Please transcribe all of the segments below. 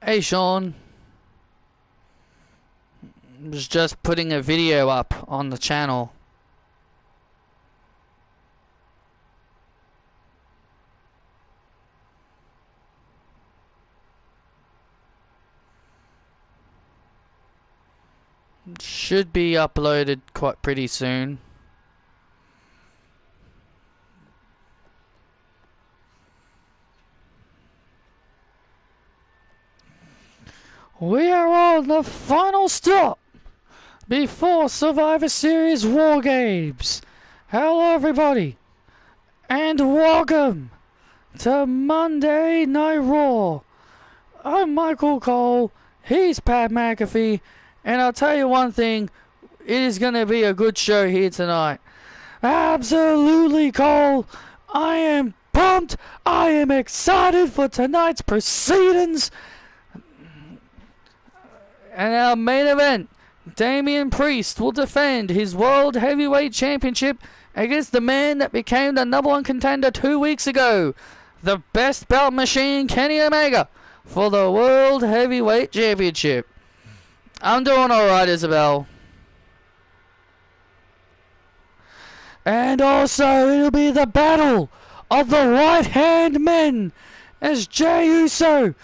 Hey Sean, was just putting a video up on the channel. Should be uploaded quite pretty soon. We are on the final stop before Survivor Series War Games. Hello everybody, and welcome to Monday Night Raw. I'm Michael Cole, he's Pat McAfee, and I'll tell you one thing, it is going to be a good show here tonight. Absolutely, Cole. I am pumped. I am excited for tonight's proceedings. And our main event, Damian Priest will defend his World Heavyweight Championship against the man that became the #1 contender 2 weeks ago, the best belt machine, Kenny Omega, for the World Heavyweight Championship. I'm doing alright, Isabel. And also, it'll be the battle of the right-hand men as Jey Uso,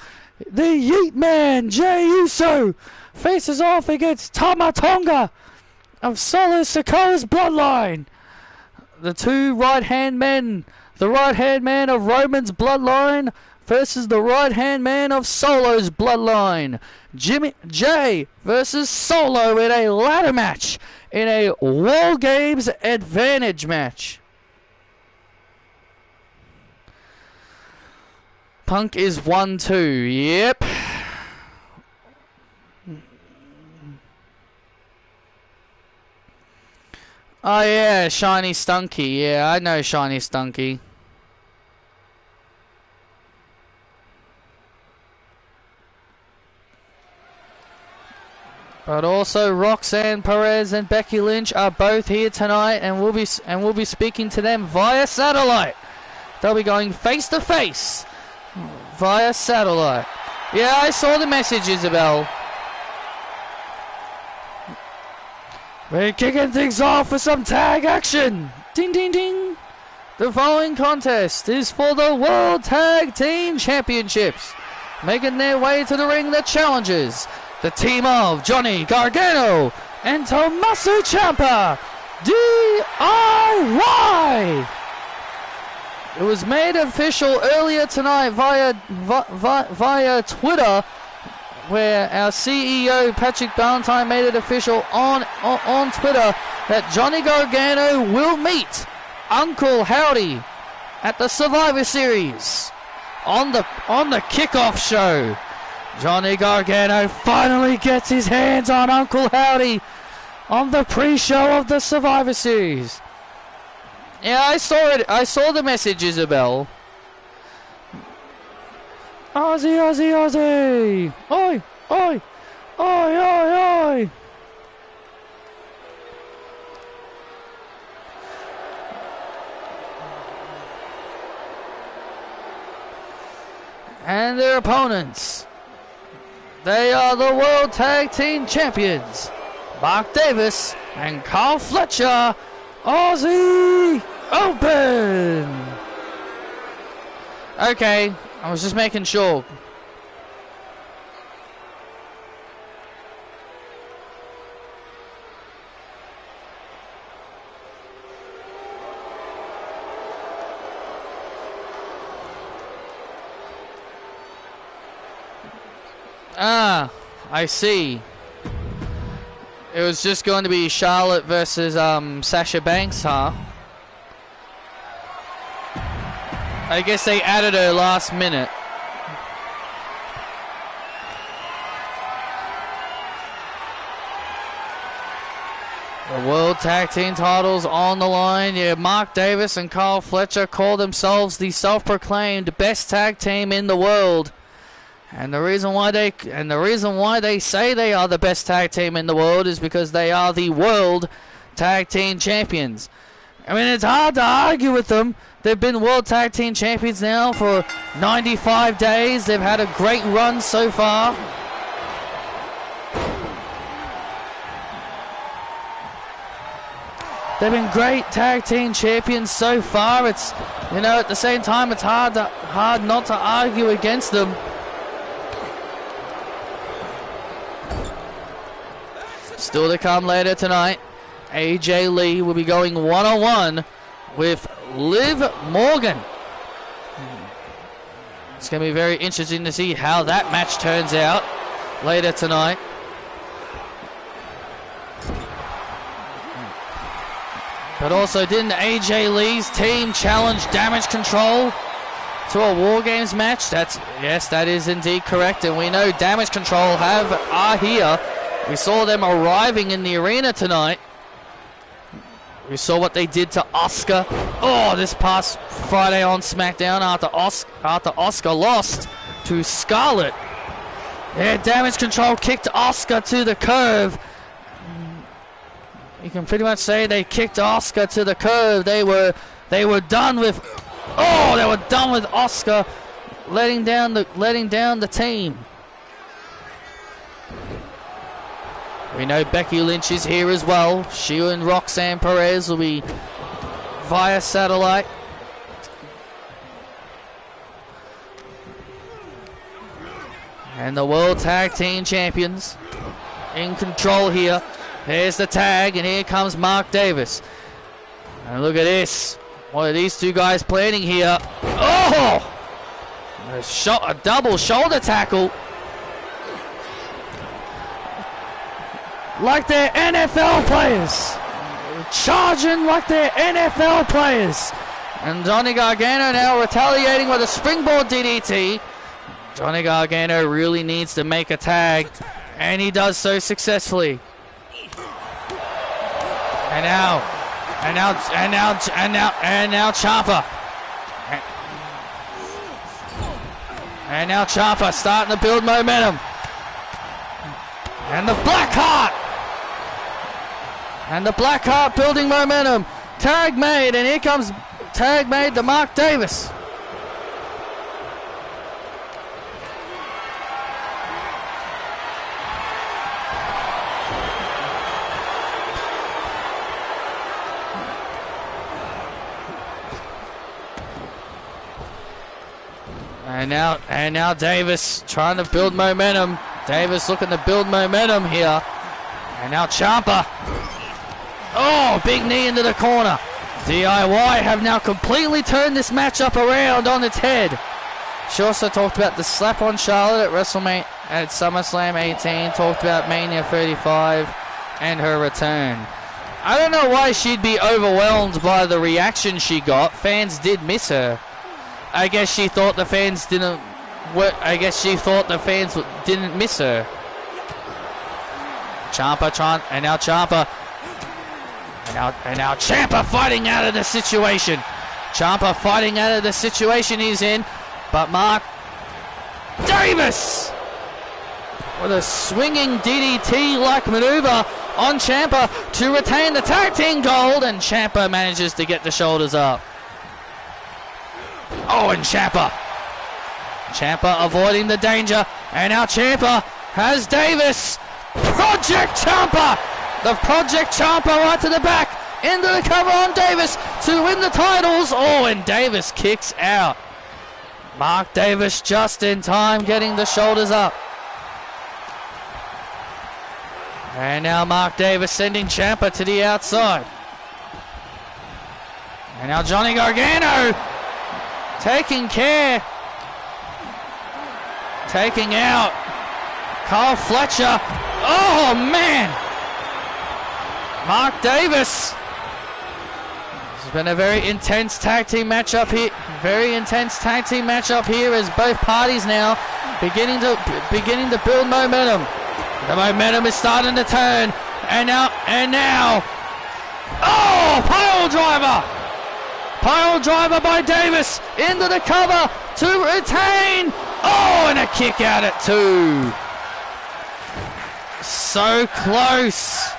the Yeet Man, Jey Uso, faces off against Tama Tonga of Solo Sikoa's bloodline. The two right-hand men, the right-hand man of Roman's bloodline versus the right-hand man of Solo's bloodline. Jey versus Solo in a ladder match, in a War Games advantage match. Punk is 1-2, yep. Oh yeah, Shiny Stunky, yeah, I know Shiny Stunky. But also Roxanne Perez and Becky Lynch are both here tonight, and we'll be speaking to them via satellite. They'll be going face to face via satellite. Yeah, I saw the message, Isabel. We're kicking things off with some tag action. Ding ding ding. The following contest is for the World Tag Team Championships. Making their way to the ring, the challengers, the team of Johnny Gargano and Tommaso Ciampa, DIY. It was made official earlier tonight via Twitter, where our CEO Patrick Ballantyne made it official on Twitter that Johnny Gargano will meet Uncle Howdy at the Survivor Series on the kickoff show. Johnny Gargano finally gets his hands on Uncle Howdy on the pre-show of the Survivor Series. Yeah, I saw it. I saw the message, Isabel. Aussie, Aussie, Aussie! Oi, oi, oi, oi, oi! And their opponents, they are the World Tag Team Champions, Mark Davis and Carl Fletcher, Aussie Open! Okay, I was just making sure. Ah, I see. It was just going to be Charlotte versus Sasha Banks, huh? I guess they added her last minute. The World Tag Team titles on the line. Yeah, Mark Davis and Carl Fletcher call themselves the self-proclaimed best tag team in the world. And the reason why they say they are the best tag team in the world is because they are the World Tag Team Champions. I mean, it's hard to argue with them They've been World Tag Team Champions now for 95 days. They've had a great run so far. They've been great Tag Team Champions so far. It's, you know, at the same time, it's hard not to argue against them. Still to come later tonight, AJ Lee will be going one-on-one with Liv Morgan. It's going to be very interesting to see how that match turns out later tonight. But also, didn't AJ Lee's team challenge Damage Control to a War Games match? Yes, that is indeed correct. And we know Damage Control are here. We saw them arriving in the arena tonight. We saw what they did to Asuka. Oh, this past Friday on SmackDown after Asuka lost to Scarlett. Yeah, Damage Control kicked Asuka to the curb. You can pretty much say they kicked Asuka to the curb. They were done with. Oh, they were done with Asuka, letting down the team. We know Becky Lynch is here as well. She and Roxanne Perez will be via satellite. And the World Tag Team Champions in control here. Here's the tag, and here comes Mark Davis. And look at this. What are these two guys planning here? Oh! A double shoulder tackle. Like they're NFL players. Charging like they're NFL players. And Johnny Gargano now retaliating with a springboard DDT. Johnny Gargano really needs to make a tag, and he does so successfully. And now Ciampa. And now Ciampa starting to build momentum. And the Blackheart. And the Blackheart building momentum. Tag made, and here comes tag made to Mark Davis. And now Davis trying to build momentum. Davis looking to build momentum here. And now Ciampa. Oh, big knee into the corner. DIY have now completely turned this matchup around on its head. She also talked about the slap on Charlotte at WrestleMania at SummerSlam 18. Talked about Mania 35 and her return. I don't know why she'd be overwhelmed by the reaction she got. Fans did miss her. I guess she thought the fans didn't miss her. Ciampa and now Ciampa. And now Ciampa fighting out of the situation. Ciampa fighting out of the situation he's in. But Mark Davis with a swinging DDT-like maneuver on Ciampa to retain the tag team gold, and Ciampa manages to get the shoulders up. Oh, and Ciampa avoiding the danger, and now Ciampa has Davis. Project Ciampa! The Project Ciampa right to the back, into the cover on Davis to win the titles. Oh, and Davis kicks out. Mark Davis just in time getting the shoulders up. And now Mark Davis sending Ciampa to the outside. And now Johnny Gargano taking care. Taking out Kyle Fletcher. Oh, man. Mark Davis. This has been a very intense tag team matchup here. Very intense tag team matchup here as both parties now beginning to build momentum. The momentum is starting to turn. And now. Oh, pile driver. Pile driver by Davis into the cover to retain. Oh, and a kick out at 2. So close.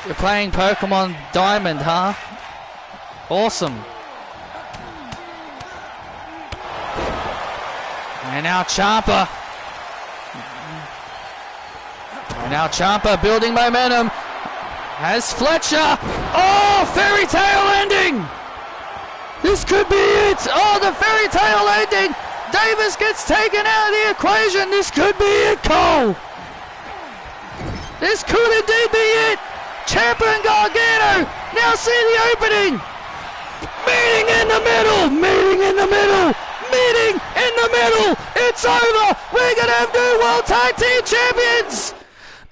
You're playing Pokemon Diamond, huh? Awesome. And now Ciampa. And now Ciampa building momentum. Has Fletcher. Oh, fairy tale ending. This could be it. Oh, the fairy tale ending. Davis gets taken out of the equation. This could be it, Cole. This could indeed be it. Ciampa and Gargano now see the opening. Meeting in the middle. Meeting in the middle. Meeting in the middle. It's over. We're going to have new World Tag Team Champions.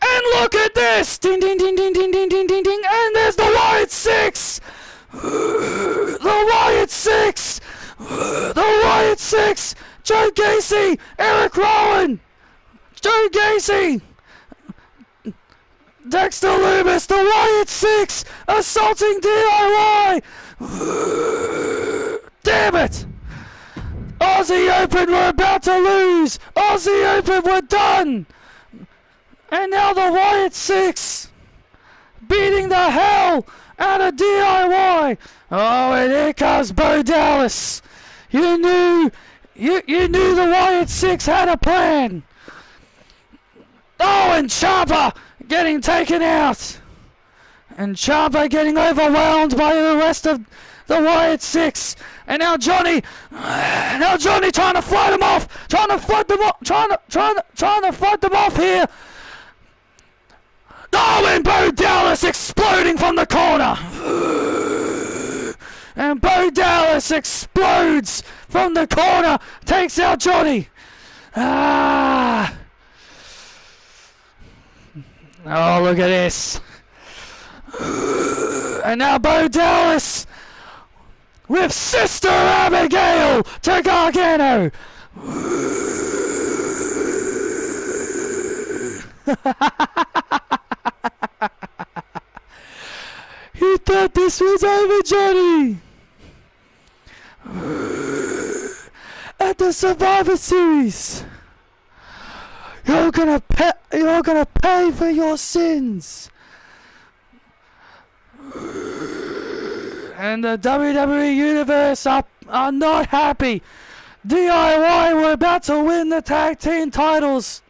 And look at this. Ding, ding, ding, ding, ding, ding, ding, ding, ding. And there's the Wyatt Six. The Wyatt Six. The Wyatt Six. Joe Gacy. Eric Rowan. Joe Gacy. Dexter Lumis, the Wyatt Six, assaulting DIY. Damn it! Aussie Open, we're about to lose. Aussie Open, we're done. And now the Wyatt Six, beating the hell out of DIY. Oh, and here comes Bo Dallas. You knew the Wyatt Six had a plan. Oh, and Ciampa getting taken out. And Ciampa getting overwhelmed by the rest of the Wyatt Six. And now Johnny trying to fight him off. Trying to fight them off here. Oh, and Bo Dallas exploding from the corner. And Bo Dallas explodes from the corner. Takes out Johnny. Oh, look at this. And now Bo Dallas with Sister Abigail to Gargano. You thought this was over, Johnny? At the Survivor Series. You're gonna pay for your sins. And the WWE Universe are not happy. DIY were about to win the tag team titles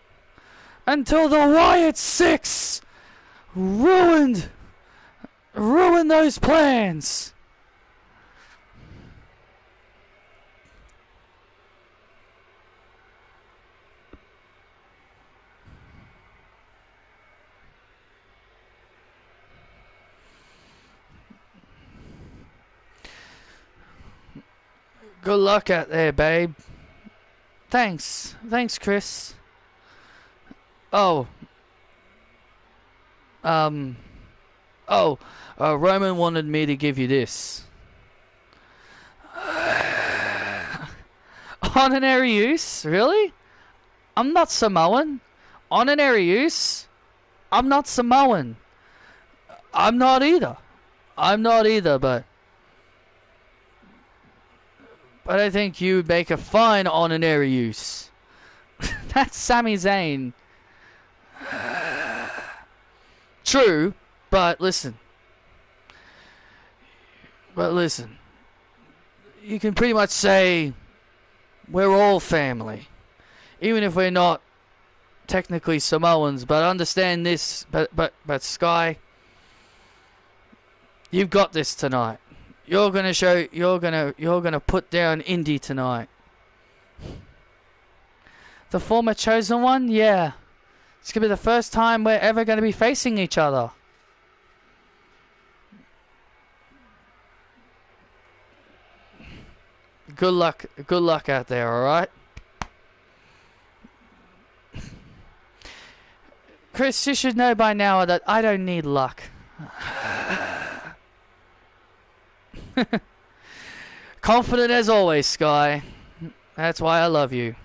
until the Wyatt Six ruined those plans. Good luck out there, babe. Thanks, Chris. Roman wanted me to give you this. Honorary use? Really? I'm not Samoan. Honorary use? I'm not Samoan. I'm not either, but I think you would make a fine honorary use. That's Sami Zayn. True, but listen. You can pretty much say we're all family. Even if we're not technically Samoans, but understand this, but Sky, you've got this tonight. You're gonna put down Indy tonight. The former chosen one? Yeah. It's gonna be the first time we're ever gonna be facing each other. Good luck out there, alright? Chris, you should know by now that I don't need luck. Confident as always, Sky. That's why I love you.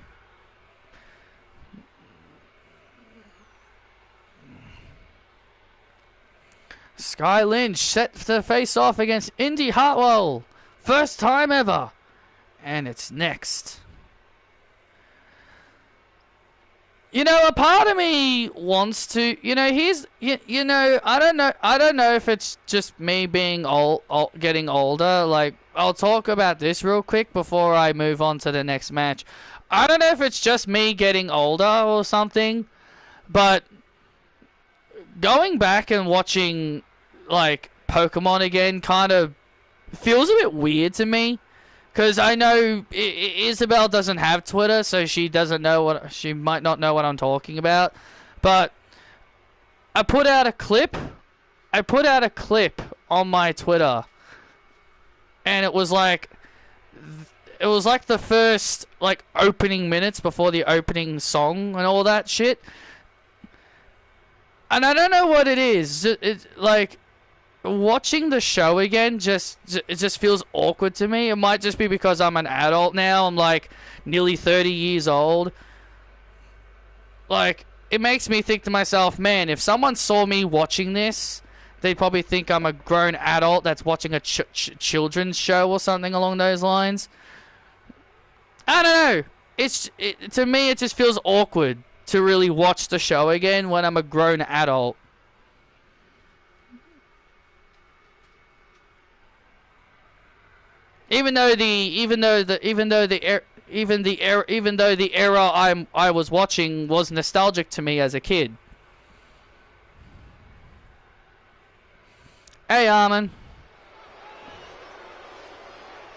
Sky Lynch set to face off against Indy Hartwell. First time ever. And it's next. You know, a part of me wants to, you know, I don't know if it's just me being getting older. Like, I'll talk about this real quick before I move on to the next match. I don't know if it's just me getting older or something, but going back and watching, like, Pokemon again kind of feels a bit weird to me. Because I know Isabel doesn't have Twitter, so she might not know what I'm talking about. But I put out a clip on my Twitter, and it was like the first, like, opening minutes before the opening song and all that shit. And I don't know what it is. It's like, watching the show again it just feels awkward to me. It might just be because I'm an adult now. I'm like nearly 30 years old. Like, it makes me think to myself, man, if someone saw me watching this, they'd probably think I'm a grown adult that's watching a children's show or something along those lines. I don't know. To me, it just feels awkward to really watch the show again when I'm a grown adult. Even though the era I was watching was nostalgic to me as a kid. Hey, Armin.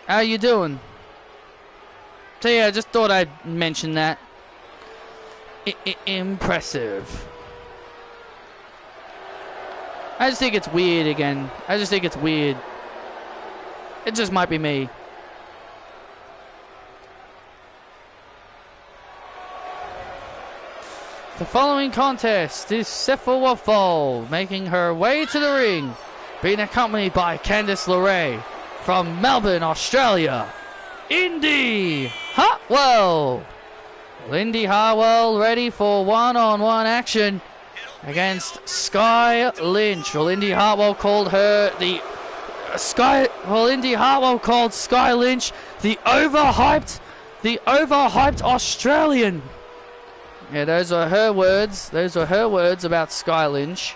How you doing? So yeah, I just thought I'd mention that. Impressive. I just think it's weird again. I just think it's weird. It just might be me. The following contest is Cephalopho making her way to the ring, being accompanied by Candice LeRae from Melbourne, Australia, Indy Hartwell. Indy Hartwell ready for one-on-one action against Sky Lynch. Well, Indy Hartwell called Sky Lynch the overhyped Australian. Yeah, those are her words. Those are her words about Sky Lynch.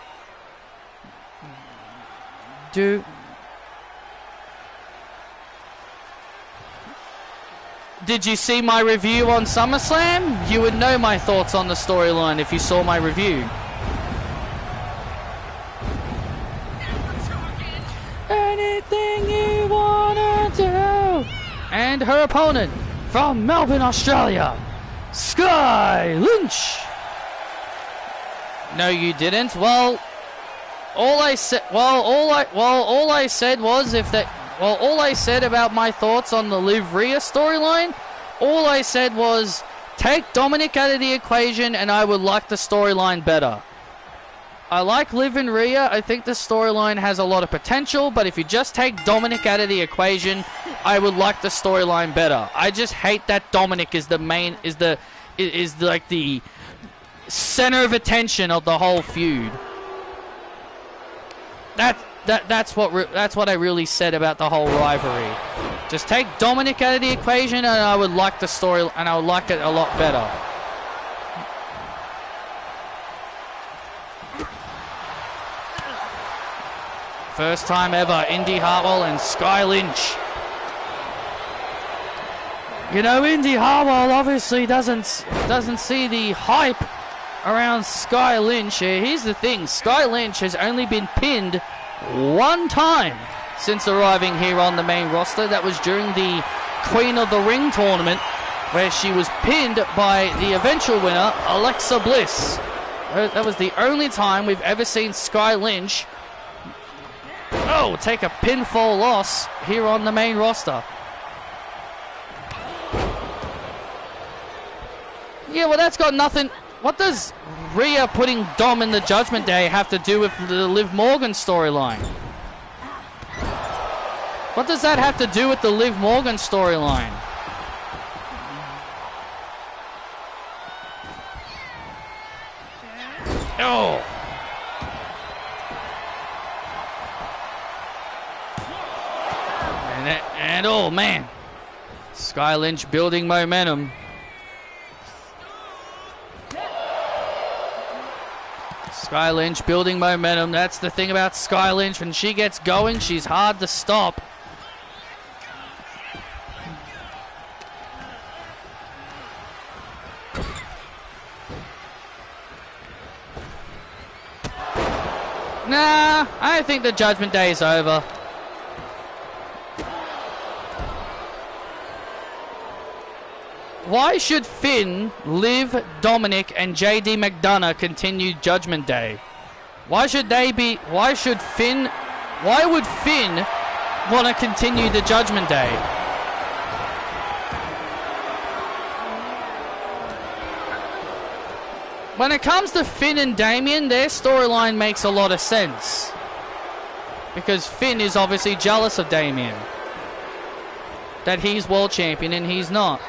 Did you see my review on SummerSlam? You would know my thoughts on the storyline if you saw my review. Anything you wanna do. And her opponent from Melbourne, Australia, Sky Lynch. No, you didn't. Well, all I said about my thoughts on the Liv Rhea storyline, all I said was take Dominic out of the equation and I would like the storyline better. I like Liv and Rhea. I think the storyline has a lot of potential, but if you just take Dominic out of the equation, I would like the storyline better. I just hate that Dominic is like the center of attention of the whole feud. That's what I really said about the whole rivalry. Just take Dominic out of the equation, and I would like the story, and I would like it a lot better. First time ever, Indy Hartwell and Sky Lynch. You know, Indy Hartwell obviously doesn't see the hype around Sky Lynch. Here's the thing, Sky Lynch has only been pinned one time since arriving here on the main roster. That was during the Queen of the Ring tournament, where she was pinned by the eventual winner, Alexa Bliss. That was the only time we've ever seen Sky Lynch take a pinfall loss here on the main roster. Yeah, well, that's got nothing. What does Rhea putting Dom in the Judgment Day have to do with the Liv Morgan storyline? What does that have to do with the Liv Morgan storyline? Oh. And oh man, Sky Lynch building momentum. Sky Lynch building momentum. That's the thing about Sky Lynch. When she gets going, she's hard to stop. Nah, I think the Judgment Day is over. Why should Finn, Liv, Dominic, and JD McDonough continue Judgment Day? Why should Finn want to continue the Judgment Day? When it comes to Finn and Damien, their storyline makes a lot of sense. Because Finn is obviously jealous of Damien. That he's world champion and he's not.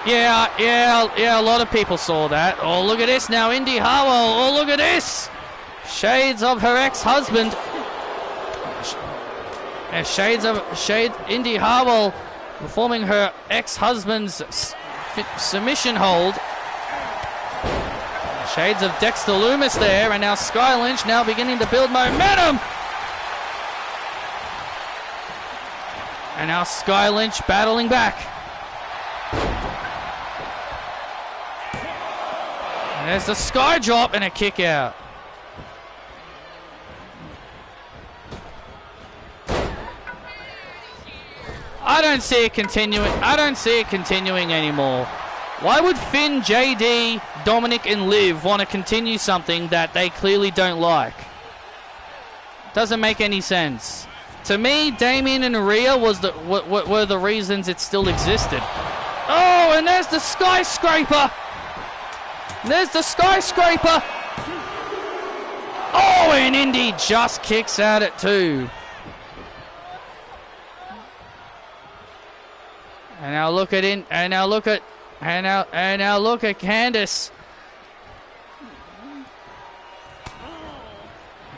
Yeah, a lot of people saw that. Oh, look at this now, Indy Hartwell. Oh, look at this. Shades of her ex-husband. Indy Hartwell performing her ex-husband's submission hold. Shades of Dexter Lumis there, and now Sky Lynch now beginning to build momentum. And now Sky Lynch battling back. And there's the Sky drop and a kick out. I don't see it continuing anymore. Why would Finn, JD, Dominic, and Liv want to continue something that they clearly don't like? Doesn't make any sense. To me, Damien and Rhea were the reasons it still existed. Oh, and there's the skyscraper. There's the skyscraper. Oh, and Indy just kicks out at 2. And now look at Candice.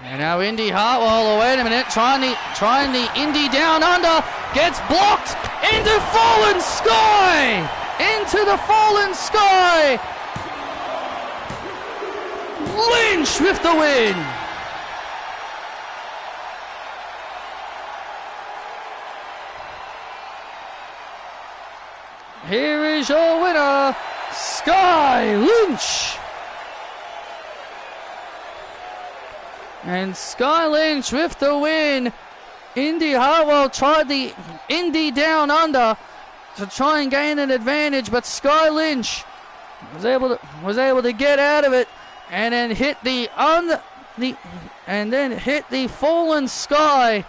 And now Indy Hartwell, oh wait a minute, trying the Indy down under, gets blocked into Fallen Sky! Into the Fallen Sky! Lynch with the win! Here is your winner, Sky Lynch! And Sky Lynch with the win. Indy Hartwell tried the Indy down under to try and gain an advantage, but Sky Lynch was able to get out of it and then hit the Fallen Sky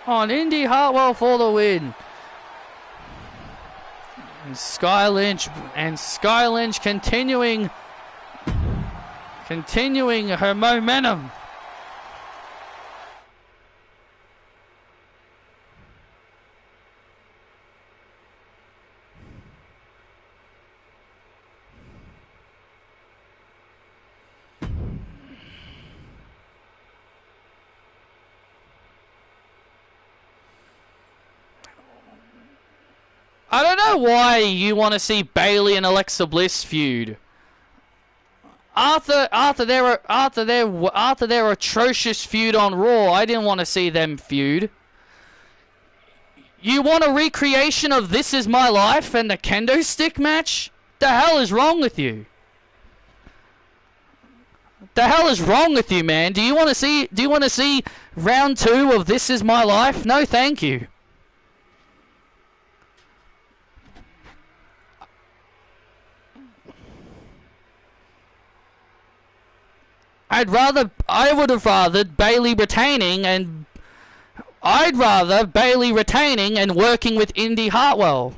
on Indy Hartwell for the win. And Sky Lynch continuing her momentum. I don't know why you want to see Bayley and Alexa Bliss feud. After their atrocious feud on Raw, I didn't want to see them feud. You want a recreation of This Is My Life and the kendo stick match? The hell is wrong with you? The hell is wrong with you, man? Do you want to see round 2 of This Is My Life? No, thank you. I would have rathered Bayley retaining and working with Indy Hartwell.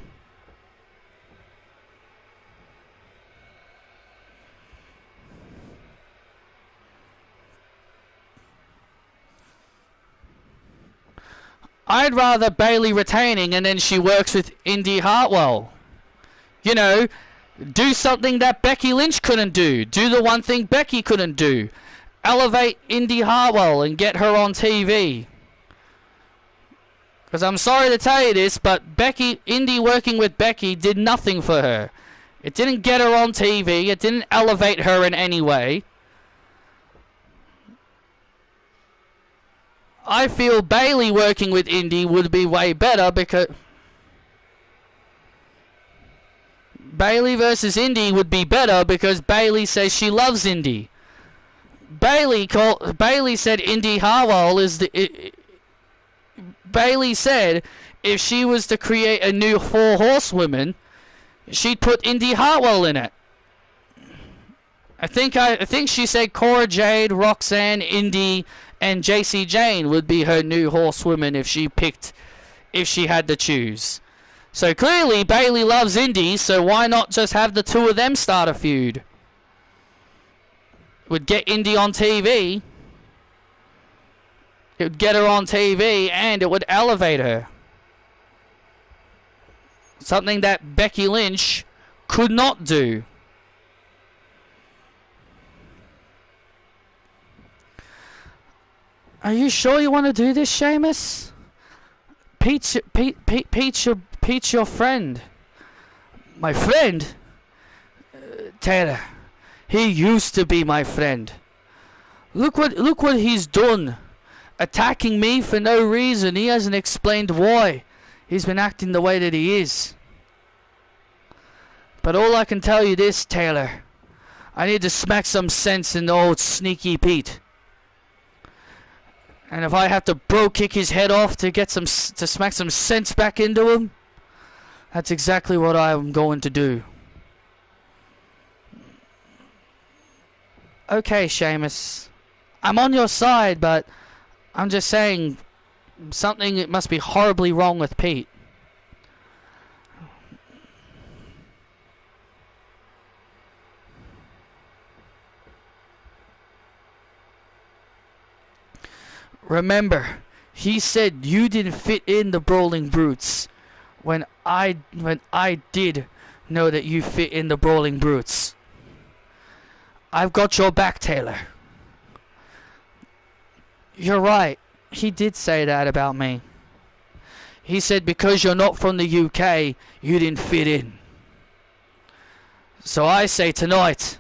I'd rather Bayley retaining and then she works with Indy Hartwell. You know, do something that Becky Lynch couldn't do. Do the one thing Becky couldn't do. Elevate Indy Hartwell and get her on TV. Because I'm sorry to tell you this, but Indy working with Becky did nothing for her. It didn't get her on TV. It didn't elevate her in any way. I feel Bayley working with Indy would be way better because Bayley versus Indy would be better because Bayley says she loves Indy. Bayley said Indy Hartwell is the. Bayley said if she was to create a new 4 horsewomen, she'd put Indy Hartwell in it. I think she said Cora Jade, Roxanne, Indy, and JC Jane would be her new horsewomen if she had to choose. So clearly Bayley loves Indy, so why not just have the 2 of them start a feud? Would get Indy on TV. It would get her on TV and it would elevate her. Something that Becky Lynch could not do. Are you sure you want to do this, Sheamus? Pete's your friend. My friend? Taylor. He used to be my friend. Look what he's done. Attacking me for no reason. He hasn't explained why he's been acting the way that he is. But all I can tell you this, Taylor. I need to smack some sense in the old sneaky Pete. And if I have to bro kick his head off to smack some sense back into him, that's exactly what I'm going to do. Okay, Sheamus. I'm on your side, but I'm just saying something must be horribly wrong with Pete. Remember, he said you didn't fit in the Brawling Brutes when I did know that you fit in the Brawling Brutes. I've got your back, Taylor. You're right. He did say that about me. He said because you're not from the UK, you didn't fit in. So I say tonight,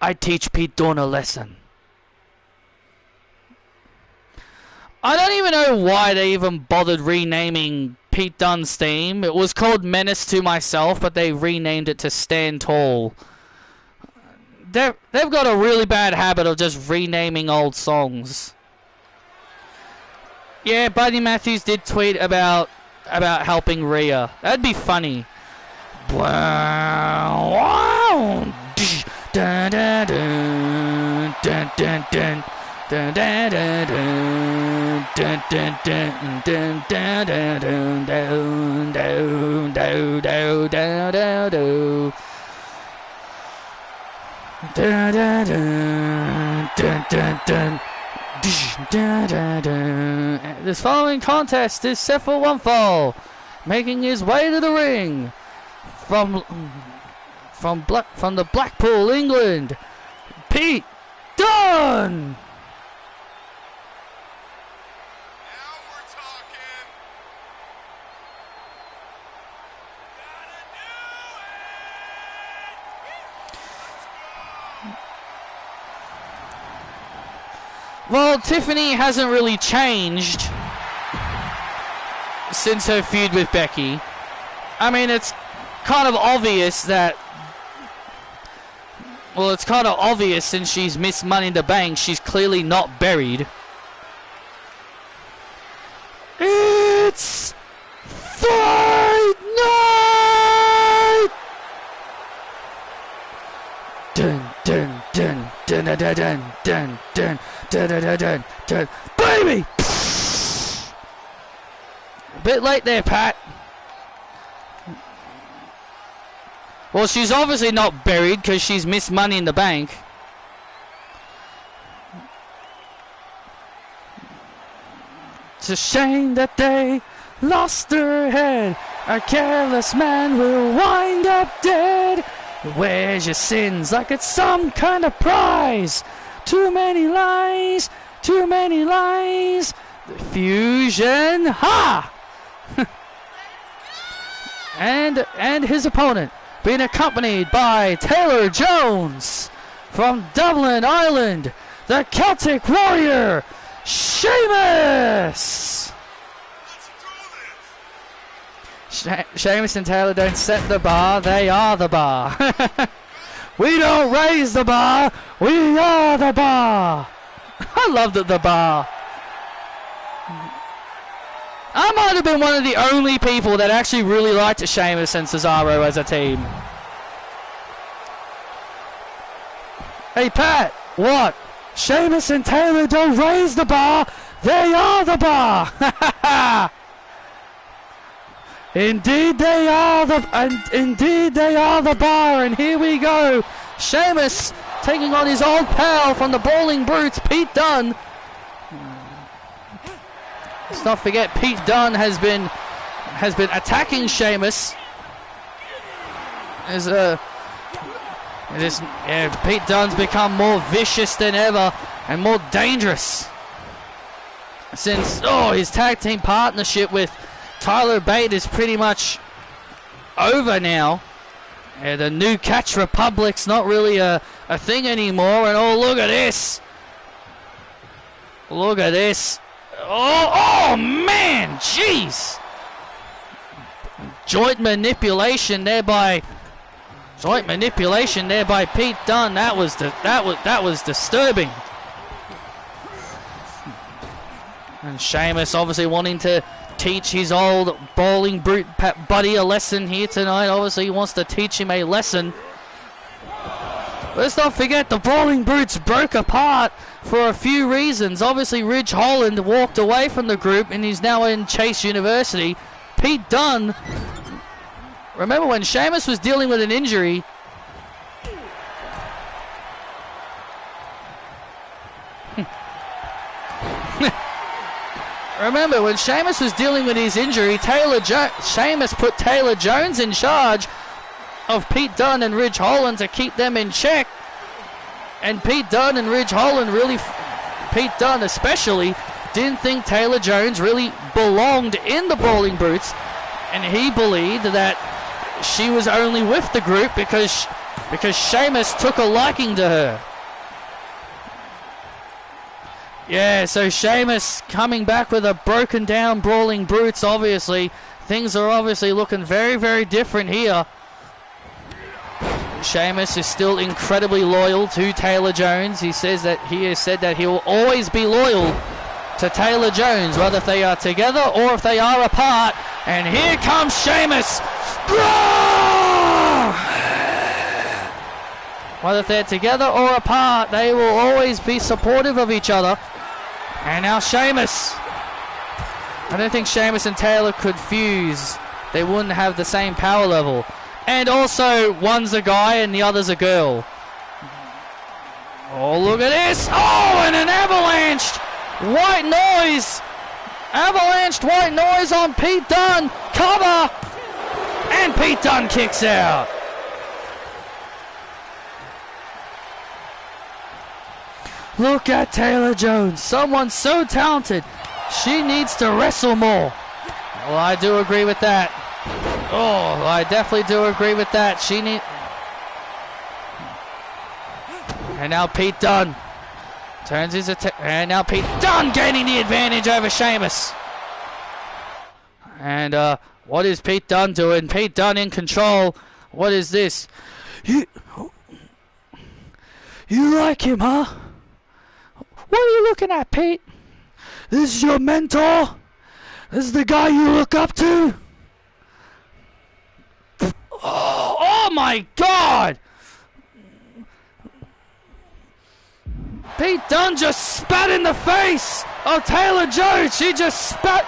I teach Pete Dunne a lesson. I don't even know why they even bothered renaming Pete Dunne's theme. It was called Menace to Myself, but they renamed it to Stand Tall. They've got a really bad habit of just renaming old songs. Yeah, Buddy Matthews did tweet about helping Rhea. That'd be funny. This following contest is set for one fall, making his way to the ring from the Blackpool, England, Pete Dunne. Now we're talking. Gotta do it. Well, Tiffany hasn't really changed since her feud with Becky. I mean, it's kind of obvious that... Well, it's kind of obvious since she's missed Money in the Bank, she's clearly not buried. It's Fight Night! Dun dun dun dun dun dun dun dun dun dun dun dun dun. Baby! A bit late there, Pat. Well, she's obviously not buried because she's missed Money in the Bank. It's a shame that they lost her head. A careless man will wind up dead. Where's your sins like it's some kind of prize? Too many lies, too many lies. The fusion, ha! and his opponent being accompanied by Taylor Jones from Dublin, Ireland, the Celtic Warrior, Sheamus! Sheamus and Taylor don't set the bar, they are the bar. We don't raise the bar, we are the bar. I love that the bar. I might have been one of the only people that actually really liked Sheamus and Cesaro as a team. Hey Pat, what? Sheamus and Taylor don't raise the bar, they are the bar. Indeed they are the bar, and here we go. Sheamus taking on his old pal from the Brawling Brutes, Pete Dunne. Let's not forget Pete Dunne has been attacking Sheamus. Pete Dunne's become more vicious than ever and more dangerous since his tag team partnership with Tyler Bate is pretty much over now. The new Catch Republic's not really a thing anymore, and look at this. Look at this. Oh man, jeez. Joint manipulation there by Pete Dunne. That was disturbing. And Sheamus obviously wanting to teach his old Brawling Brute buddy a lesson here tonight. Obviously he wants to teach him a lesson. Let's not forget the Brawling Brutes broke apart for a few reasons. Obviously Ridge Holland walked away from the group and he's now in Chase University. Pete Dunne, remember when Sheamus was dealing with an injury, remember when Sheamus was dealing with his injury, Sheamus put Taylor Jones in charge of Pete Dunne and Ridge Holland to keep them in check. And Pete Dunne and Ridge Holland Pete Dunne especially, didn't think Taylor Jones really belonged in the Brawling Brutes, and he believed that she was only with the group because Sheamus took a liking to her. Yeah, so Sheamus coming back with a broken down Brawling Brutes. Obviously, things are obviously looking very, very different here. Sheamus is still incredibly loyal to Taylor Jones. He has said that he will always be loyal to Taylor Jones, whether they are together or if they are apart. And here comes Sheamus. Whether they're together or apart, they will always be supportive of each other. And now Sheamus. I don't think Sheamus and Taylor could fuse. They wouldn't have the same power level. And also, one's a guy and the other's a girl. Oh, look at this. Oh, and an avalanche. White noise. Avalanched white noise on Pete Dunne. Cover. And Pete Dunne kicks out. Look at Taylor Jones. Someone so talented. She needs to wrestle more. Well, I do agree with that. Oh, I definitely do agree with that. And now Pete Dunne turns his and now Pete Dunne gaining the advantage over Sheamus. And what is Pete Dunne doing? Pete Dunne in control. What is this? You like him, huh? What are you looking at, Pete? This is your mentor? This is the guy you look up to? Oh my God! Pete Dunne just spat in the face of Taylor Jones. She just spat.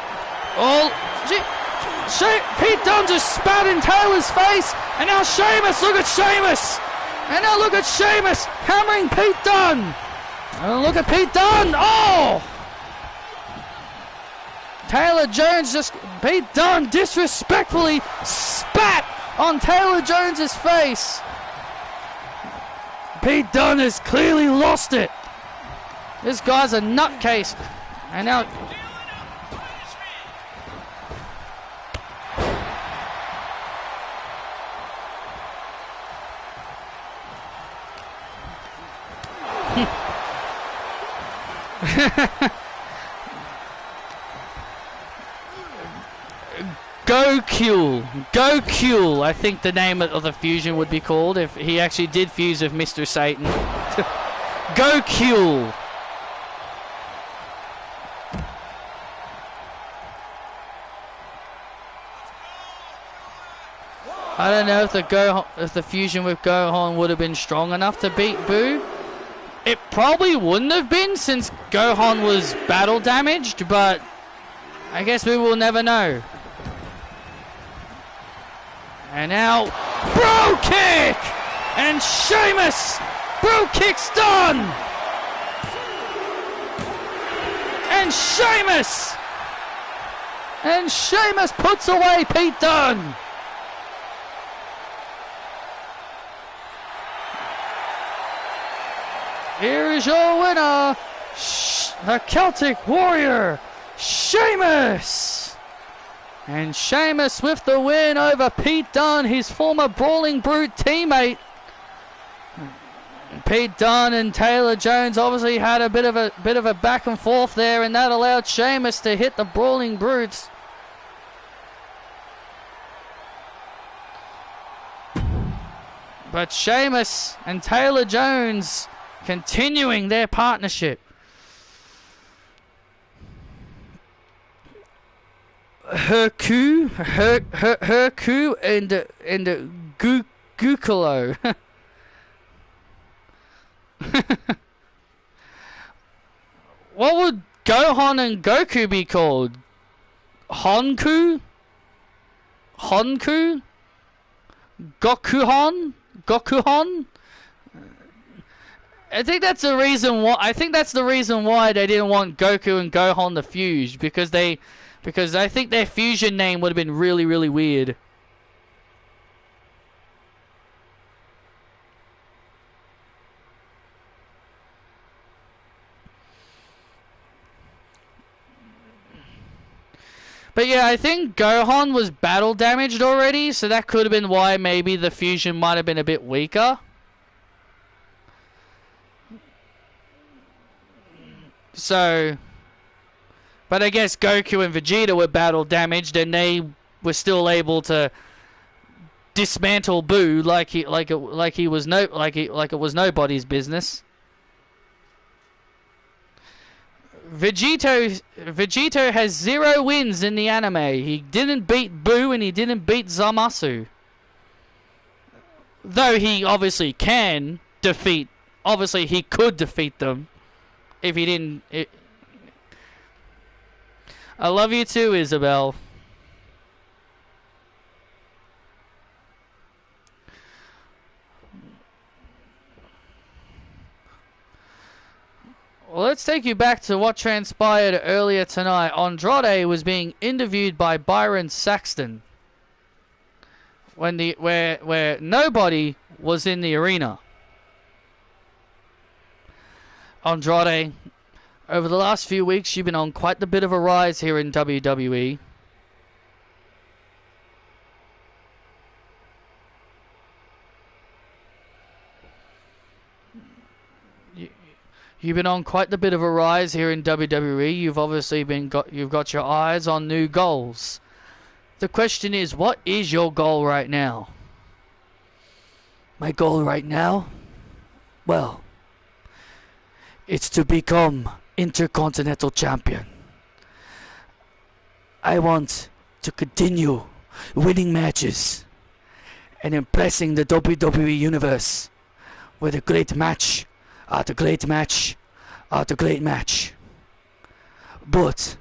Pete Dunne just spat in Taylor's face. And now Sheamus, look at Sheamus. And now look at Sheamus hammering Pete Dunne. And look at Pete Dunne. Oh! Taylor Jones Pete Dunne disrespectfully spat on Taylor Jones's face. Pete Dunne has clearly lost it. This guy's a nutcase. And now Gokul, I think the name of the fusion would be called if he actually did fuse with Mr. Satan. Gokul. I don't know if the fusion with Gohan would have been strong enough to beat Boo. It probably wouldn't have been since Gohan was battle damaged, but I guess we will never know. And now, Bro Kick! And Sheamus! Bro Kick's done! And Sheamus! And Sheamus puts away Pete Dunne! Here is your winner, the Celtic Warrior, Sheamus! And Sheamus with the win over Pete Dunne, his former Brawling Brute teammate. Pete Dunne and Taylor Jones obviously had a bit of a back and forth there, and that allowed Sheamus to hit the Brawling Brutes. But Sheamus and Taylor Jones continuing their partnership. Herku and Gukalo. What would Gohan and Goku be called? Honku? Gokuhon? I think that's the reason why. I think that's the reason why they didn't want Goku and Gohan to fuse, because I think their fusion name would have been really, really weird. But yeah, I think Gohan was battle damaged already, so that could have been why maybe the fusion might have been a bit weaker. So, but I guess Goku and Vegeta were battle damaged, and they were still able to dismantle Boo like it was nobody's business. Vegito has 0 wins in the anime. He didn't beat Boo and he didn't beat Zamasu. Though he obviously can defeat. Obviously he could defeat them. If he didn't... I love you too, Isabel. Well, let's take you back to what transpired earlier tonight. Andrade was being interviewed by Byron Saxton where nobody was in the arena. Andrade, over the last few weeks, you've been on quite a bit of a rise here in WWE. You've been on quite a bit of a rise here in WWE. You've obviously you've got your eyes on new goals. The question is, what is your goal right now? My goal right now? Well, it's to become Intercontinental Champion. I want to continue winning matches and impressing the WWE Universe with a great match after great match after great match. But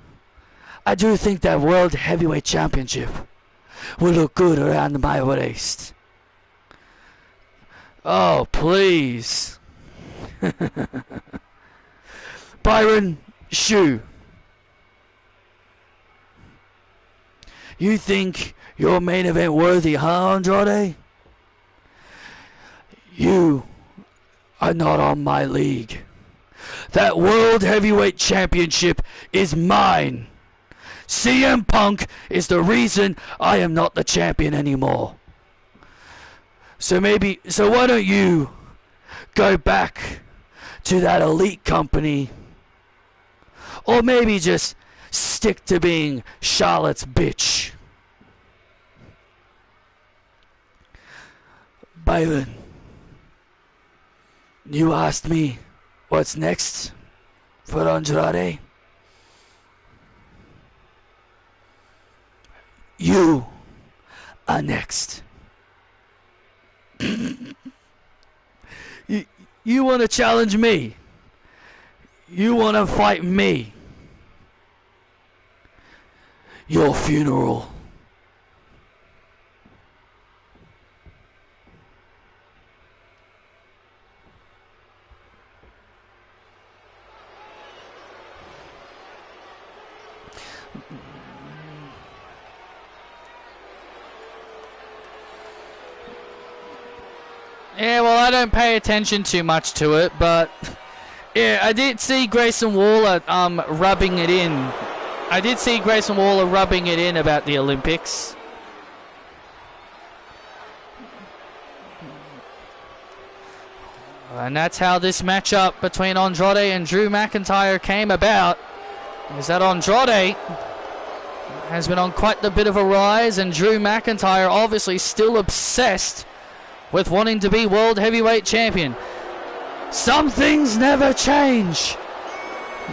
I do think that World Heavyweight Championship will look good around my waist. Oh, please. Byron Shue, you think you're main event worthy, huh, Andrade? You are not on my league. That World Heavyweight Championship is mine. CM Punk is the reason I am not the champion anymore. So why don't you go back to that elite company Or maybe just stick to being Charlotte's bitch. Byron, you asked me what's next for Andrade. You are next. You want to challenge me? You want to fight me? Your funeral. Yeah, well, I don't pay attention too much to it, but yeah, I did see Grayson Waller rubbing it in. I did see Grayson Waller rubbing it in about the Olympics. And that's how this matchup between Andrade and Drew McIntyre came about. Is that Andrade has been on quite the bit of a rise, and Drew McIntyre obviously still obsessed with wanting to be World Heavyweight Champion. Some things never change.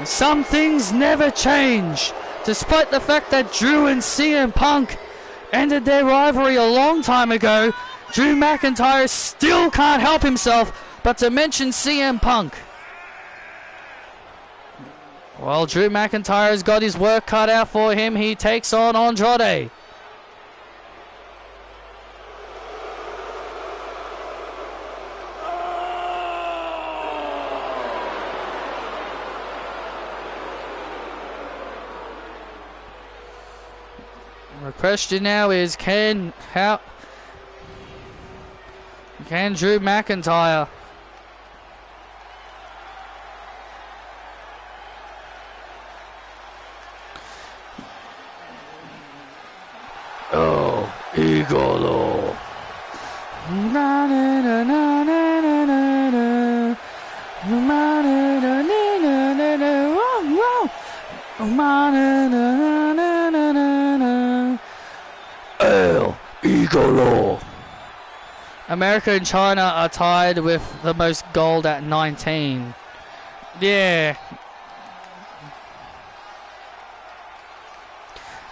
Some things never change. Despite the fact that Drew and CM Punk ended their rivalry a long time ago, Drew McIntyre still can't help himself but to mention CM Punk. Well, Drew McIntyre's got his work cut out for him. He takes on Andrade. The question now is, can Drew McIntyre Igolo. El Igolo. America and China are tied with the most gold at 19. Yeah.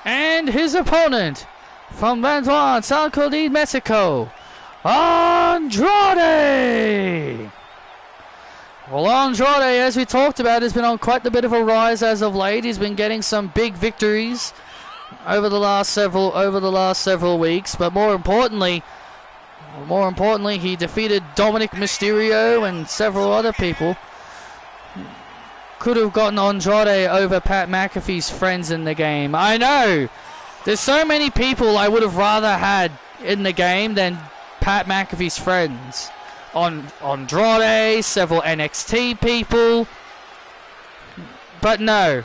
And his opponent from Bantuan, San de Mexico, Andrade. Well, Andrade, as we talked about, has been on quite a bit of a rise as of late. He's been getting some big victories over the last several weeks, but more importantly, he defeated Dominic Mysterio and several other people. Could have gotten Andrade over Pat McAfee's friends in the game. I know. There's so many people I would have rather had in the game than Pat McAfee's friends. Andrade, several NXT people. But no.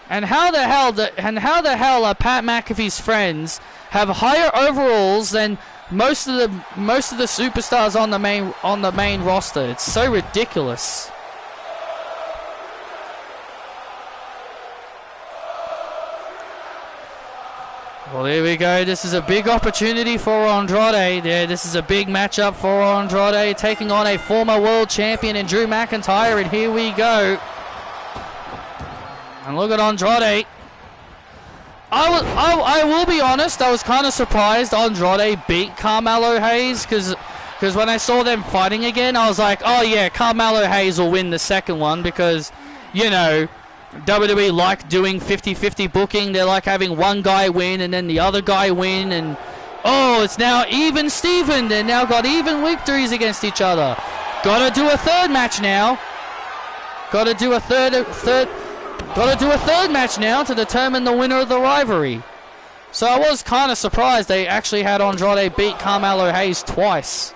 And how the hell are Pat McAfee's friends have higher overalls than most of the superstars on the main roster? It's so ridiculous. Well, here we go. This is a big opportunity for Andrade. Yeah, this is a big matchup for Andrade, taking on a former world champion in Drew McIntyre, and here we go. And look at Andrade. I will be honest, I was kind of surprised Andrade beat Carmelo Hayes, because when I saw them fighting again, I was like, oh yeah, Carmelo Hayes will win the second one, because, you know, WWE like doing 50-50 booking. They like having one guy win and then the other guy win, and oh, it's now even Steven. They now got even victories against each other. Gotta do a third match now. Gotta do a third match now to determine the winner of the rivalry. So I was kind of surprised they actually had Andrade beat Carmelo Hayes twice.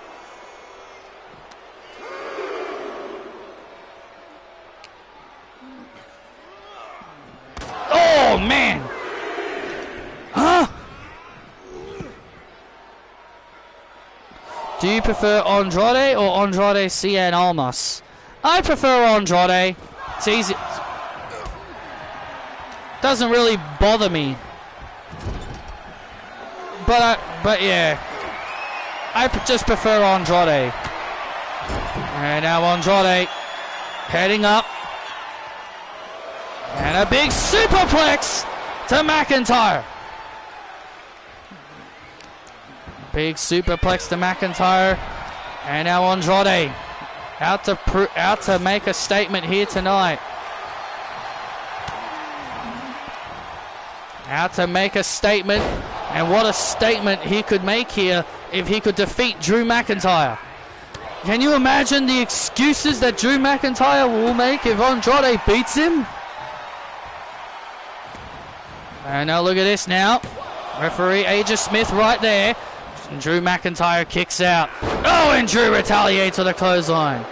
Oh, man. Huh? Do you prefer Andrade or Andrade Cien Almas? I prefer Andrade. It's easy. Doesn't really bother me. But yeah. I just prefer Andrade. And now Andrade heading up. And a big superplex to McIntyre. Big superplex to McIntyre. And now Andrade out to make a statement here tonight. Out to make a statement. And what a statement he could make here if he could defeat Drew McIntyre. Can you imagine the excuses that Drew McIntyre will make if Andrade beats him? And now look at this now. Referee AJ Smith right there. And Drew McIntyre kicks out. Oh, and Drew retaliates with a clothesline.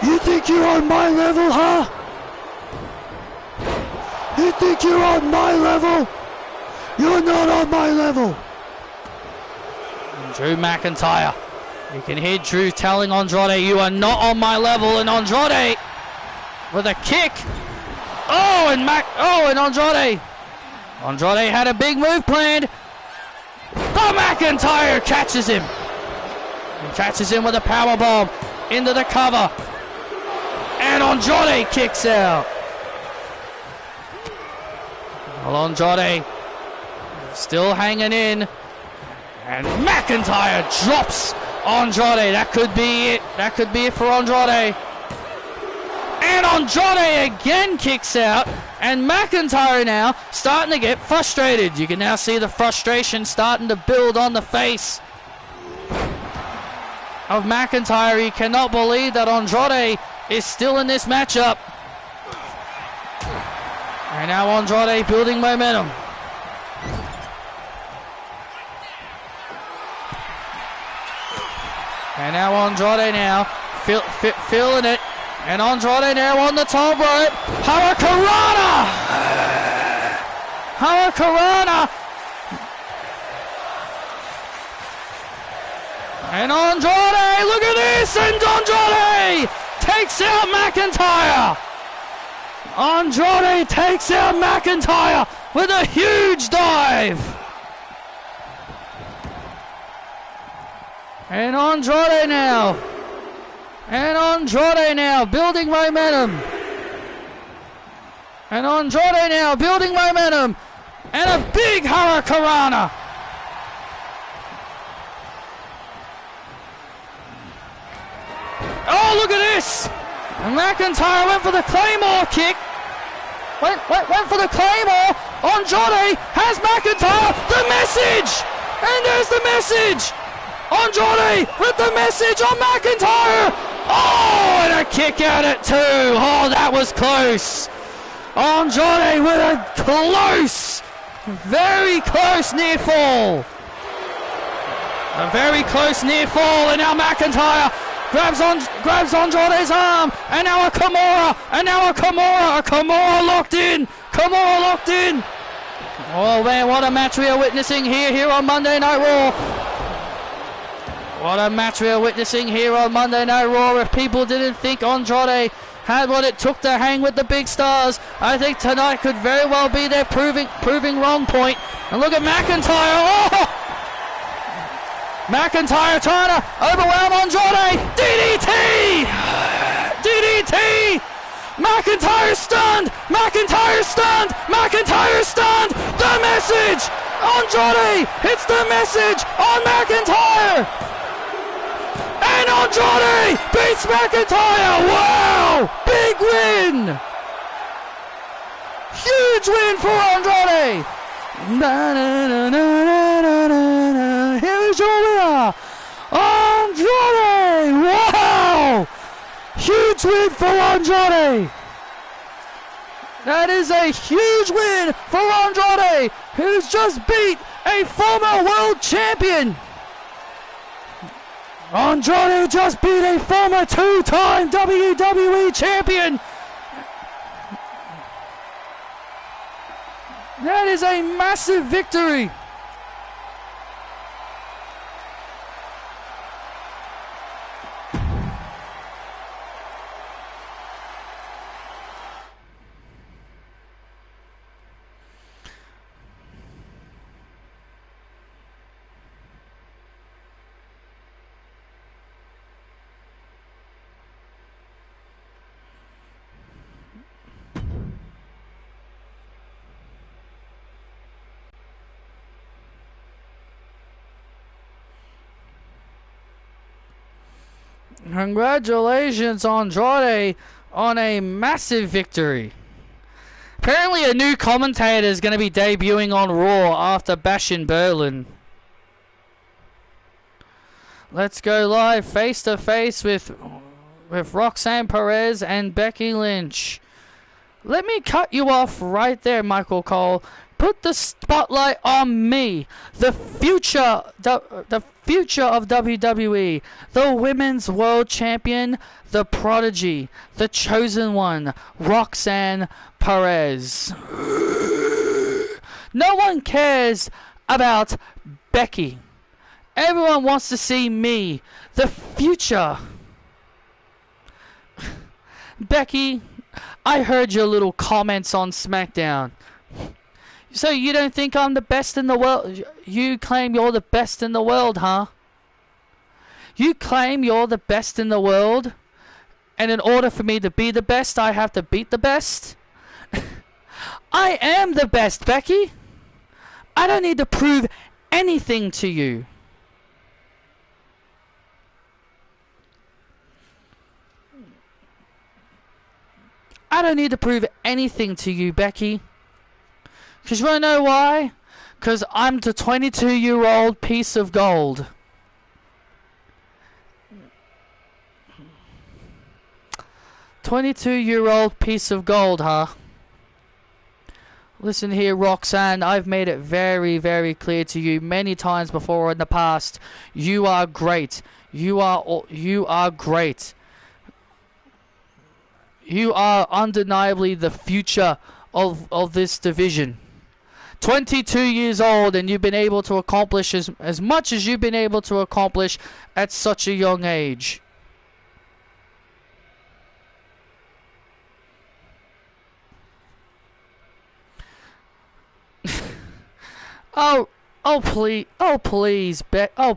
You think you're on my level, huh? You think you're on my level? You're not on my level. And Drew McIntyre. You can hear Drew telling Andrade, you are not on my level. And Andrade with a kick. Oh, and Andrade. Andrade had a big move planned. But McIntyre catches him. He catches him with a powerbomb into the cover. And Andrade kicks out. Well, Andrade still hanging in. And McIntyre drops Andrade. That could be it. That could be it for Andrade. And Andrade again kicks out. And McIntyre now starting to get frustrated. You can now see the frustration starting to build on the face of McIntyre. He cannot believe that Andrade is still in this matchup. And now Andrade building momentum. And now Andrade now feeling it. And Andrade now on the top rope. Hurricanrana! Hurricanrana! And Andrade, look at this! And Andrade takes out McIntyre! Andrade takes out McIntyre with a huge dive! And Andrade now. And Andrade now building momentum. And Andrade now building momentum. And a big Hurricanrana. Oh, look at this. And McIntyre went for the Claymore kick. Went for the Claymore. Andrade has McIntyre. The message. And there's the message. Andrade with the message on McIntyre. Oh, and a kick out at 2. Oh, that was close. Andrade with a close, very close near fall. A very close near fall, and now McIntyre grabs Andrade's arm, and now a Kimura, a Kimura locked in. Oh man, what a match we are witnessing here on Monday Night Raw. What a match we are witnessing here on Monday Night Raw. If people didn't think Andrade had what it took to hang with the big stars, I think tonight could very well be their proving wrong point. And look at McIntyre. Oh! McIntyre trying to overwhelm Andrade. DDT! DDT! McIntyre stunned! The message! Andrade hits the message on McIntyre! And Andrade beats McIntyre! Wow! Big win! Huge win for Andrade! Here's your winner! Andrade! Wow! Huge win for Andrade! That is a huge win for Andrade, who's just beat a former world champion. Andrade just beat a former 2-time WWE champion. That is a massive victory. Congratulations, Andrade, on a massive victory. Apparently, a new commentator is going to be debuting on Raw after Bash in Berlin. Let's go live face to face with Roxanne Perez and Becky Lynch. Let me cut you off right there, Michael Cole. Put the spotlight on me, the future of WWE, the Women's World Champion, the Prodigy, the Chosen One, Roxanne Perez. No one cares about Becky. Everyone wants to see me, the future. Becky, I heard your little comments on SmackDown. So you don't think I'm the best in the world? You claim you're the best in the world, huh? You claim you're the best in the world? And in order for me to be the best, I have to beat the best? I am the best, Becky. I don't need to prove anything to you. I don't need to prove anything to you, Becky. Because you want to know why? Because I'm the 22-year-old piece of gold. "22-year-old piece of gold, huh? Listen here, Roxanne. I've made it very, very clear to you many times before in the past. You are great. You are great. You are undeniably the future of this division. 22 years old, and you've been able to accomplish as much as you've been able to accomplish at such a young age.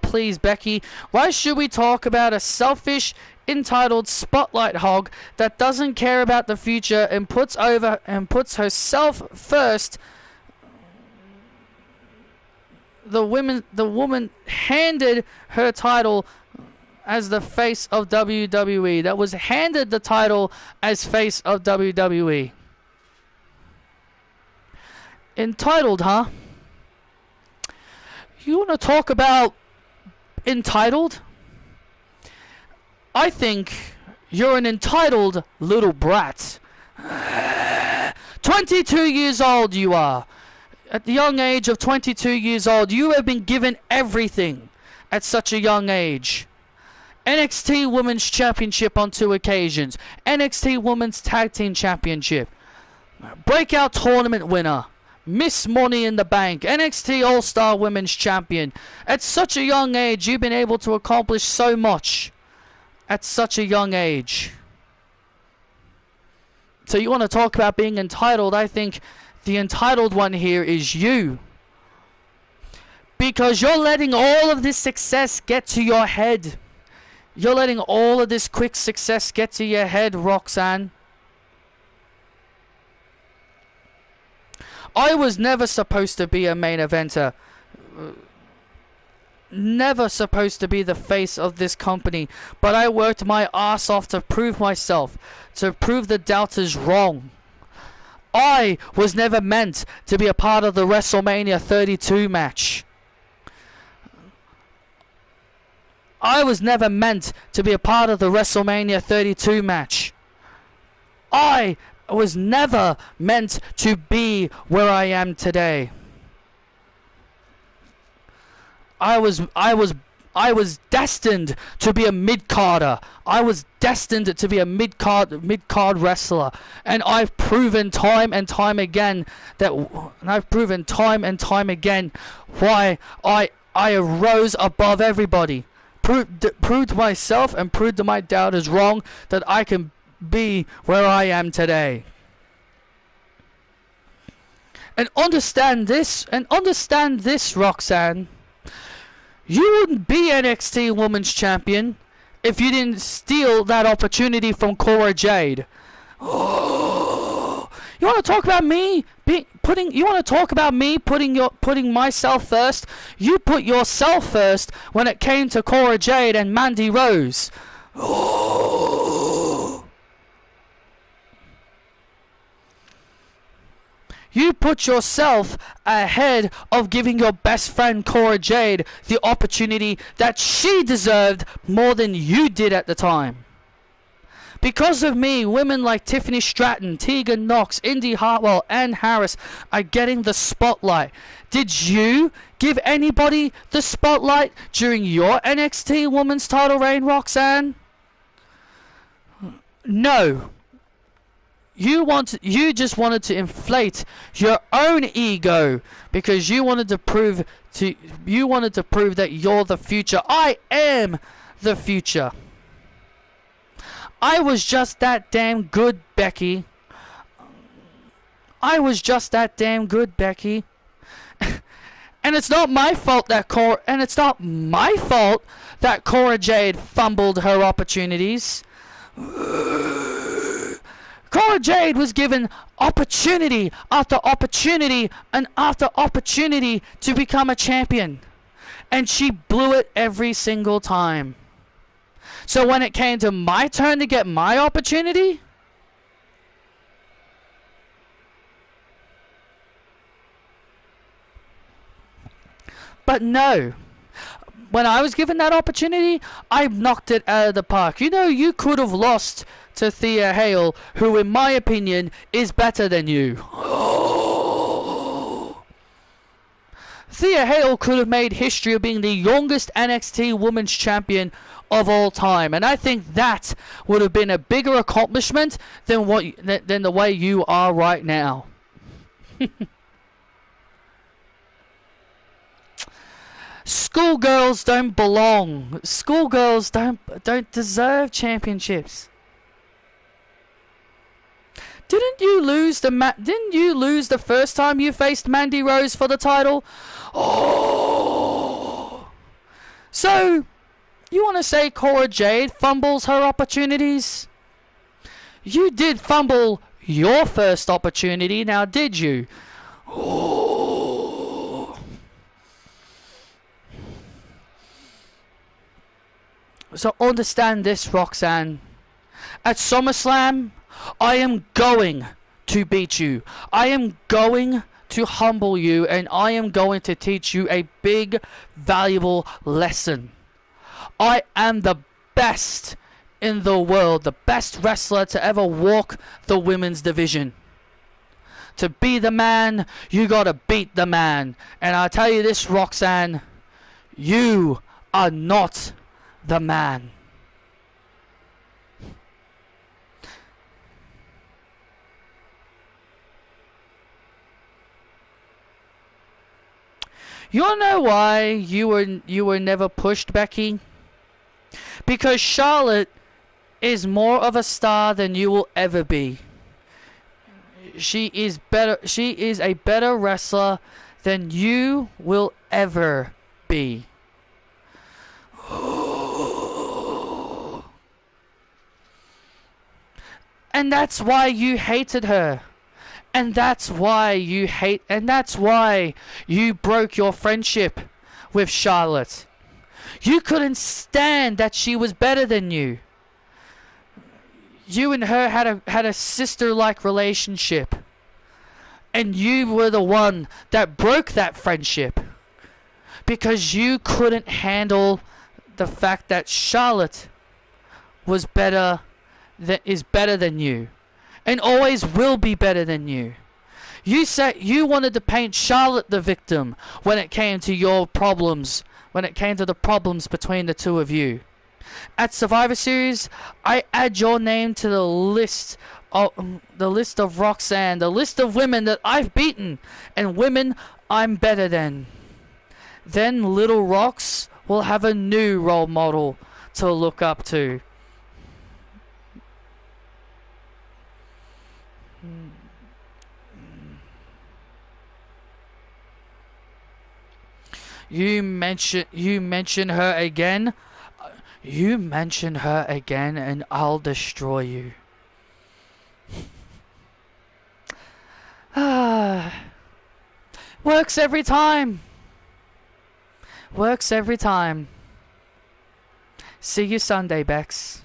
Please, Becky. Why should we talk about a selfish, entitled spotlight hog that doesn't care about the future and puts herself first? The woman handed her title as the face of WWE. That was handed the title as face of WWE. Entitled, huh? You want to talk about entitled? I think you're an entitled little brat. 22 years old you are. At the young age of 22 years old, you have been given everything at such a young age. NXT Women's Championship on 2 occasions. NXT Women's Tag Team Championship. Breakout Tournament winner. Miss Money in the Bank. NXT All-Star Women's Champion. At such a young age, you've been able to accomplish so much. At such a young age. So you want to talk about being entitled? I think the entitled one here is you. Because you're letting all of this success get to your head. You're letting all of this quick success get to your head, Roxanne. I was never supposed to be a main eventer. Never supposed to be the face of this company. But I worked my ass off to prove myself. To prove the doubters wrong. I was never meant to be a part of the WrestleMania 32 match. I was never meant to be a part of the WrestleMania 32 match. I was never meant to be where I am today. I was destined to be a mid-carder. I was destined to be a mid-card wrestler, and I've proven time and time again why I arose above everybody. Proved myself and proved to my doubters wrong that I can be where I am today. And understand this, Roxanne. You wouldn't be NXT Women's Champion if you didn't steal that opportunity from Cora Jade. Oh, you want to talk about me putting myself first? You put yourself first when it came to Cora Jade and Mandy Rose. You put yourself ahead of giving your best friend Cora Jade the opportunity that she deserved more than you did at the time. Because of me, women like Tiffany Stratton, Tegan Knox, Indy Hartwell, and Harris are getting the spotlight. Did you give anybody the spotlight during your NXT Women's title reign, Roxanne? No. You just wanted to inflate your own ego because you wanted to prove that you're the future. I am the future. I was just that damn good, Becky. I was just that damn good, Becky. And it's not my fault that Cora Jade fumbled her opportunities. Cora Jade was given opportunity after opportunity and after opportunity to become a champion. And she blew it every single time. So when it came to my turn to get my opportunity, but no. When I was given that opportunity, I knocked it out of the park. You know, you could have lost to Thea Hale, who in my opinion is better than you. Thea Hale could have made history of being the youngest NXT Women's Champion of all time, and I think that would have been a bigger accomplishment than the way you are right now. Schoolgirls don't belong. Schoolgirls don't deserve championships. Didn't you lose the first time you faced Mandy Rose for the title? Oh. So, you want to say Cora Jade fumbles her opportunities? You did fumble your first opportunity, now did you? Oh. So understand this, Roxanne. At SummerSlam, I am going to beat you. I am going to humble you, and I am going to teach you a big, valuable lesson. I am the best in the world, the best wrestler to ever walk the women's division. To be the man, you gotta beat the man. And I'll tell you this, Roxanne, you are not the man. You wanna know why you were never pushed, Becky? Because Charlotte is more of a star than you will ever be. She is a better wrestler than you will ever be. And that's why you hated her. And that's why you broke your friendship with Charlotte. You couldn't stand that she was better than you. You and her had a sister-like relationship. And you were the one that broke that friendship. Because you couldn't handle the fact that Charlotte is better than you. And always will be better than you. You said you wanted to paint Charlotte the victim when it came to your problems. When it came to the problems between the two of you. At Survivor Series, I add your name to the list of Roxanne, the list of women that I've beaten, and women I'm better than. Then Little Rox will have a new role model to look up to. You mention her again. You mention her again, and I'll destroy you. Works every time. Works every time. See you Sunday, Bex.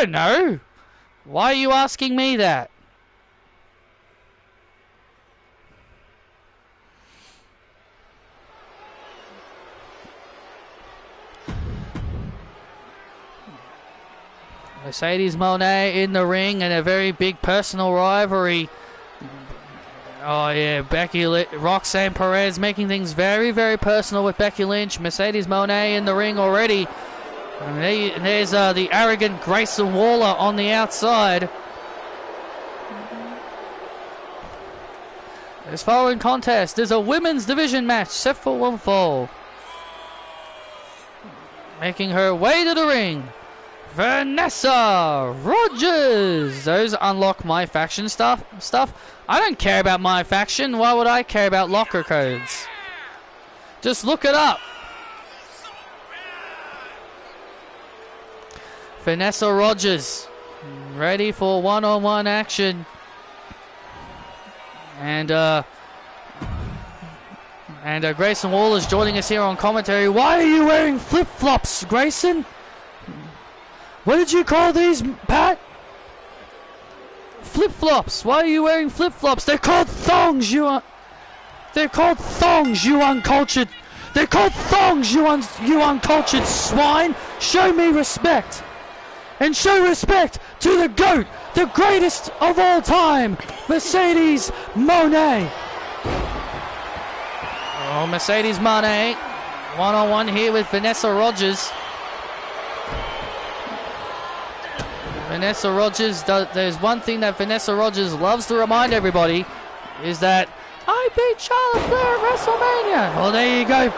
don't know. Why are you asking me that? Mercedes Moné in the ring and a very big personal rivalry. Oh yeah, Roxanne Perez making things very, very personal with Becky Lynch. Mercedes Moné in the ring already. And there's the arrogant Grayson Waller on the outside. This following contest is a women's division match set for one fall. Making her way to the ring, Vanessa Rogers. Those unlock my faction stuff. I don't care about my faction. Why would I care about locker codes? Just look it up. Vanessa Rogers ready for one-on-one action. And Grayson Waller is joining us here on commentary. Why are you wearing flip-flops, Grayson? What did you call these, Pat? Flip-flops. Why are you wearing flip-flops? They're called thongs, They're called thongs, you uncultured. They're called thongs, you uncultured swine. Show me respect. And show respect to the GOAT, the greatest of all time, Mercedes Moné. Oh, Mercedes Moné, one-on-one here with Vanessa Rogers. Vanessa Rogers, there's one thing that Vanessa Rogers loves to remind everybody, is that I beat Charlotte Flair at WrestleMania. Well, there you go.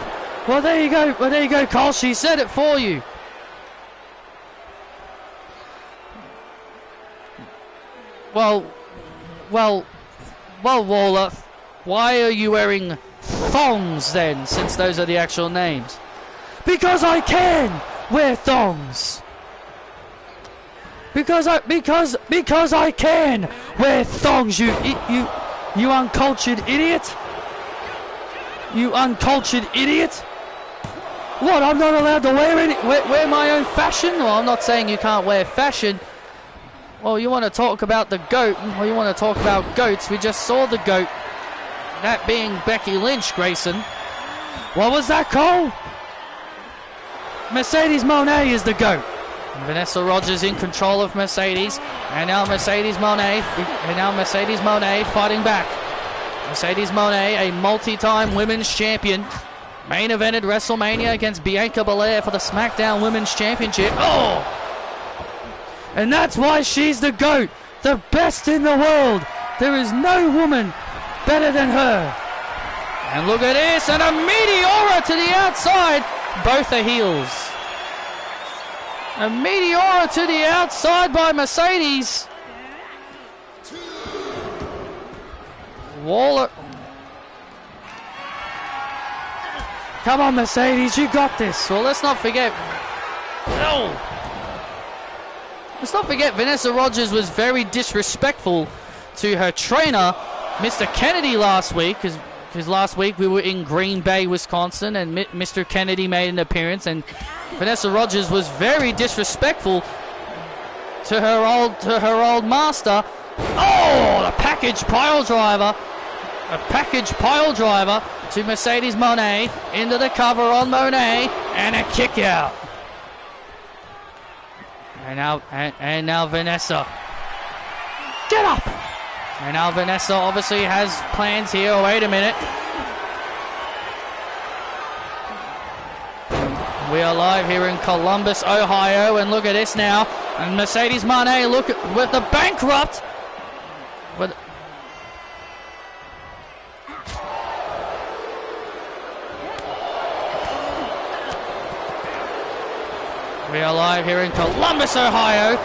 Well, there you go, Cole. She said it for you. Well, Waller, why are you wearing thongs then, since those are the actual names? Because I can wear thongs. Because I can wear thongs, you uncultured idiot. You uncultured idiot. What, I'm not allowed to wear my own fashion? Well, I'm not saying you can't wear fashion. Well, you want to talk about the GOAT? Well, you want to talk about GOATs? We just saw the GOAT. That being Becky Lynch, Grayson. What was that, Cole? Mercedes Moné is the GOAT. Vanessa Rogers in control of Mercedes. And now Mercedes Moné fighting back. Mercedes Moné, a multi-time women's champion. Main evented WrestleMania against Bianca Belair for the SmackDown Women's Championship. Oh! And that's why she's the GOAT, the best in the world. There is no woman better than her. And look at this, and a Meteora to the outside. Both are heels. A Meteora to the outside by Mercedes. Waller. Come on, Mercedes, you got this. Well, let's not forget. No. Let's not forget Vanessa Rogers was very disrespectful to her trainer, Mr. Kennedy, last week, because last week we were in Green Bay, Wisconsin, and Mr. Kennedy made an appearance, and Vanessa Rogers was very disrespectful to her old master. Oh, the package pile driver. A package pile driver to Mercedes Moné, into the cover on Moné, and a kick out. And now Vanessa. Get up! And now Vanessa obviously has plans here. Oh, wait a minute. We are live here in Columbus, Ohio, and look at this now. And Mercedes Moné, look at with the bankrupt. We are live here in Columbus, Ohio,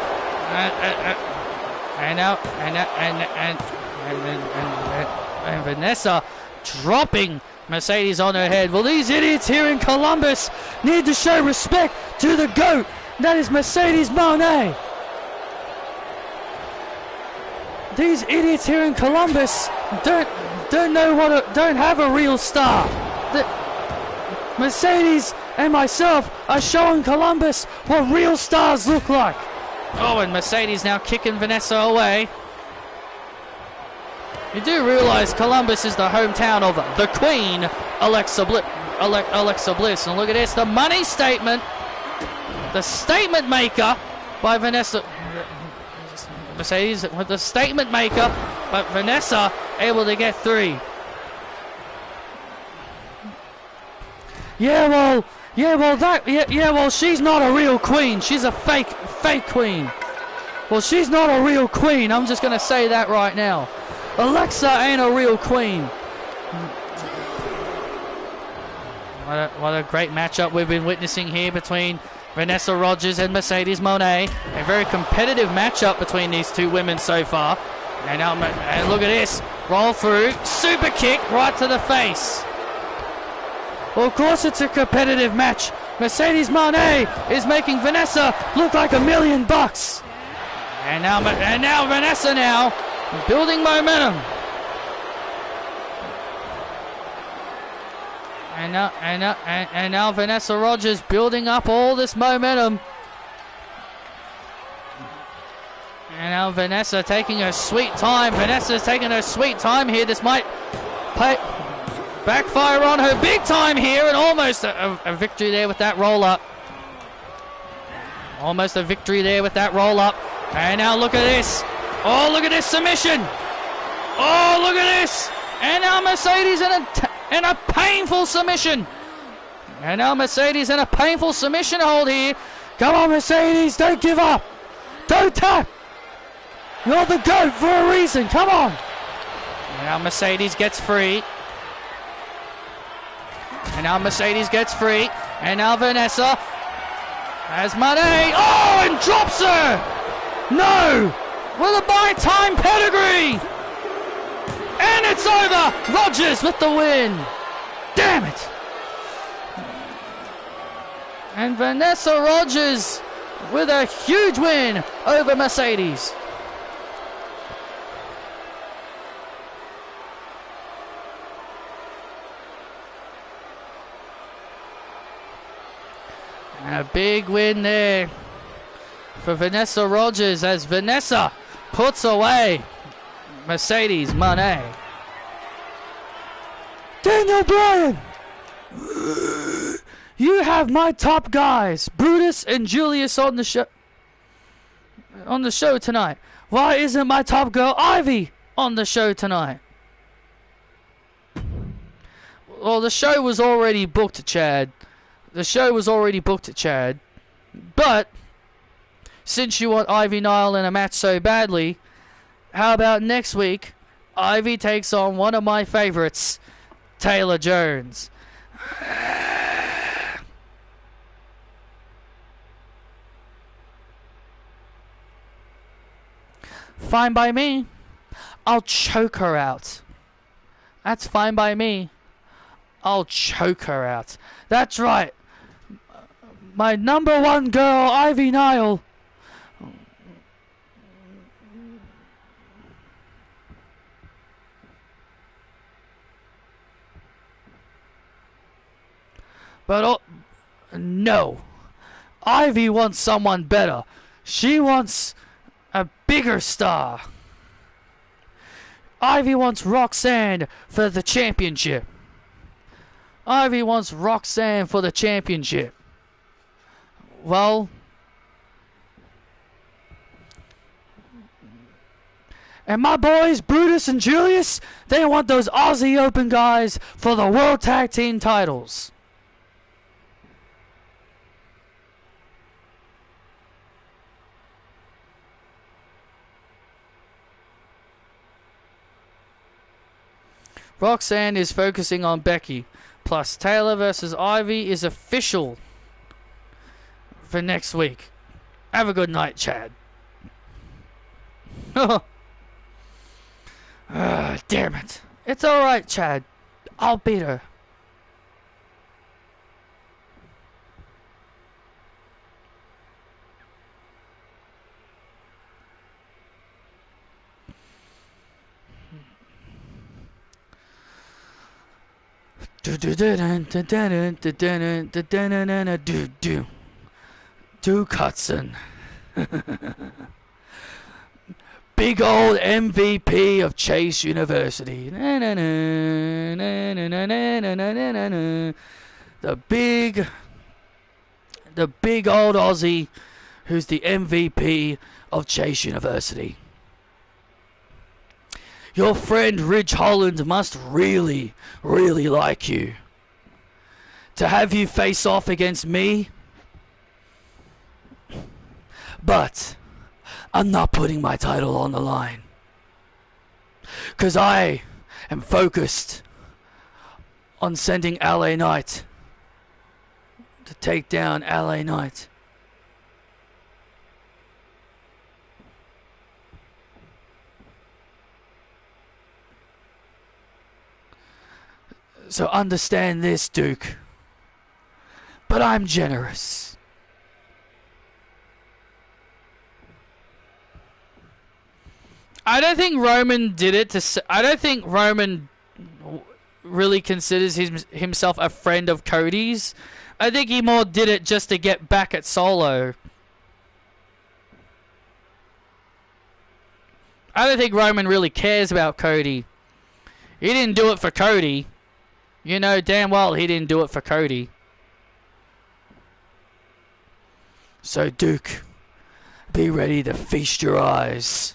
and Vanessa dropping Mercedes on her head. Well, these idiots here in Columbus need to show respect to the GOAT. That is Mercedes Moné. These idiots here in Columbus don't have a real star. Mercedes and myself are showing Columbus what real stars look like. Oh, and Mercedes now kicking Vanessa away. You do realize Columbus is the hometown of the Queen, Alexa Bliss. And look at this, the money statement. The statement maker by Vanessa. Mercedes with the statement maker, but Vanessa able to get 3. Well, she's not a real queen. She's a fake queen. Well, she's not a real queen. I'm just going to say that right now. Alexa ain't a real queen. What a great matchup we've been witnessing here between Vanessa Rogers and Mercedes Moné. A very competitive matchup between these two women so far. And look at this. Roll through. Super kick right to the face. Well, of course it's a competitive match. Mercedes Moné is making Vanessa look like $1 million. And now Vanessa now building momentum. And now Vanessa Rogers building up all this momentum. And now Vanessa taking her sweet time. Vanessa's taking her sweet time here. This might backfire on her big time here, and almost a victory there with that roll up. Almost a victory there with that roll up. And now look at this. Oh, look at this submission. Oh, look at this. And now Mercedes in a painful submission. And now Mercedes in a painful submission hold here. Come on, Mercedes, don't give up. Don't tap. You're the GOAT for a reason. Come on. And now Mercedes gets free. And now Mercedes gets free. And now Vanessa has Moné. Oh, and drops her. No. With a by time pedigree. And it's over. Rogers with the win. Damn it. And Vanessa Rogers with a huge win over Mercedes. A big win there for Vanessa Rogers as Vanessa puts away Mercedes Moné. Daniel Bryan, you have my top guys, Brutus and Julius, on the show tonight. Why isn't my top girl Ivy on the show tonight? Well, the show was already booked, Chad. The show was already booked, Chad. But since you want Ivy Nile in a match so badly, how about next week Ivy takes on one of my favorites, Taylor Jones. Fine by me. I'll choke her out. That's fine by me. I'll choke her out. That's right. My number one girl, Ivy Nile. But no. Ivy wants someone better. She wants a bigger star. Ivy wants Roxanne for the championship. Ivy wants Roxanne for the championship. Well, and my boys, Brutus and Julius, they want those Aussie Open guys for the World Tag Team titles. Roxanne is focusing on Becky. Plus, Taylor versus Ivy is official for next week. Have a good night, Chad. Damn it. It's alright, Chad. I'll beat her. Do Cutson. Big old MVP of Chase University. Na, na, na, na, na, na, na, na, na, na. The big old Aussie who's the MVP of Chase University. Your friend Ridge Holland must really, really like you. To have you face off against me. But I'm not putting my title on the line. 'Cause I am focused on sending LA Knight to take down LA Knight. So understand this, Duke. But I'm generous. I don't think Roman did it to. I don't think Roman really considers himself a friend of Cody's. I think he more did it just to get back at Solo. I don't think Roman really cares about Cody. He didn't do it for Cody. You know damn well he didn't do it for Cody. So, Duke, be ready to feast your eyes.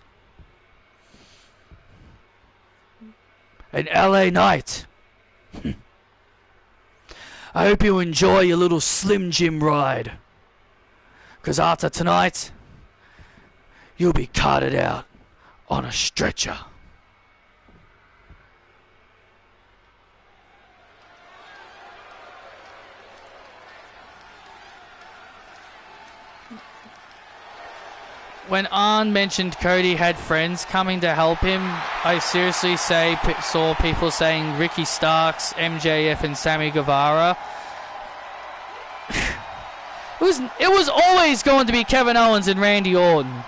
An LA Knight. I hope you enjoy your little Slim Jim ride. 'Cause after tonight, you'll be carted out on a stretcher. When Arn mentioned Cody had friends coming to help him, I seriously saw people saying Ricky Starks, MJF, and Sammy Guevara. It was always going to be Kevin Owens and Randy Orton.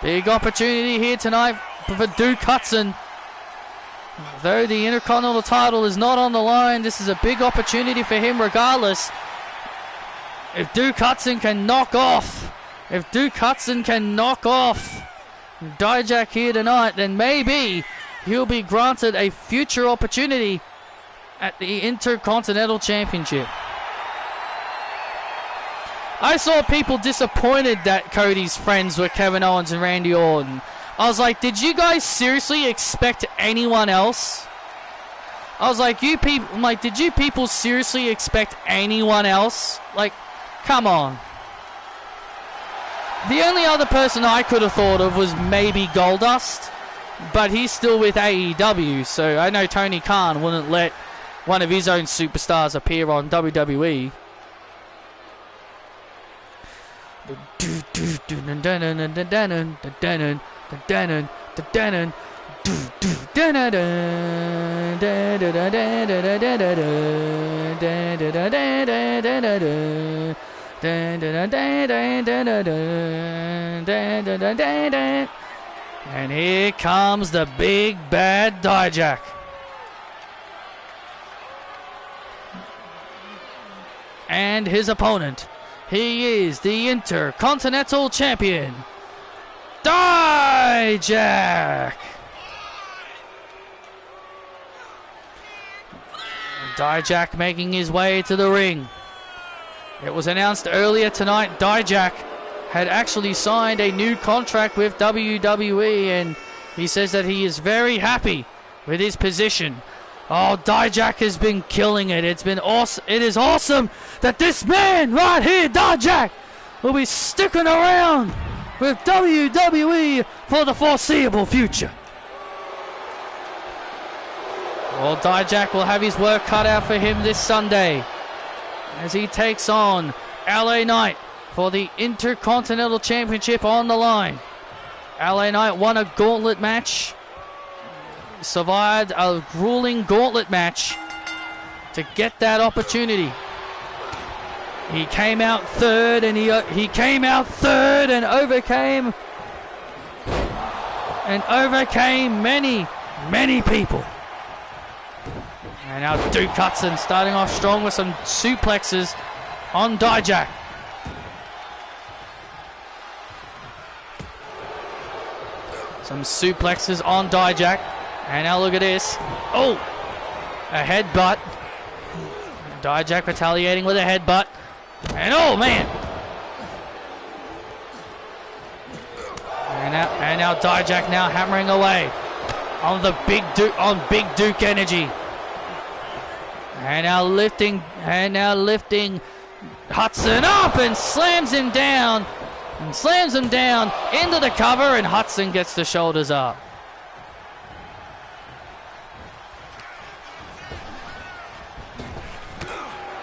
Big opportunity here tonight for Duke Hudson. Though the Intercontinental title is not on the line, this is a big opportunity for him regardless. If Duke Hudson can knock off Dijak here tonight, then maybe he'll be granted a future opportunity at the Intercontinental Championship. I saw people disappointed that Cody's friends were Kevin Owens and Randy Orton. I was like, did you guys seriously expect anyone else? I was like, did you people seriously expect anyone else? Like, come on. The only other person I could have thought of was maybe Goldust, but he's still with AEW, so I know Tony Khan wouldn't let one of his own superstars appear on WWE. And here comes the big bad Dijak. And his opponent, he is the Intercontinental Champion, Dijak. Dijak making his way to the ring. It was announced earlier tonight Dijak had actually signed a new contract with WWE, and he says that he is very happy with his position. Oh, Dijak has been killing it. It's been awesome. It is awesome that this man right here, Dijak, will be sticking around with WWE for the foreseeable future. Well, Dijak will have his work cut out for him this Sunday as he takes on LA Knight for the Intercontinental Championship on the line. LA Knight won a gauntlet match, survived a grueling gauntlet match to get that opportunity. He came out third, and he overcame many people. And now Duke Hudson starting off strong with some suplexes on Dijak. Some suplexes on Dijak. And now look at this. Oh! A headbutt. Dijak retaliating with a headbutt. And oh man! And now Dijak now hammering away on the Big Duke energy. And now lifting Hudson up and slams him down. And slams him down into the cover, and Hudson gets the shoulders up.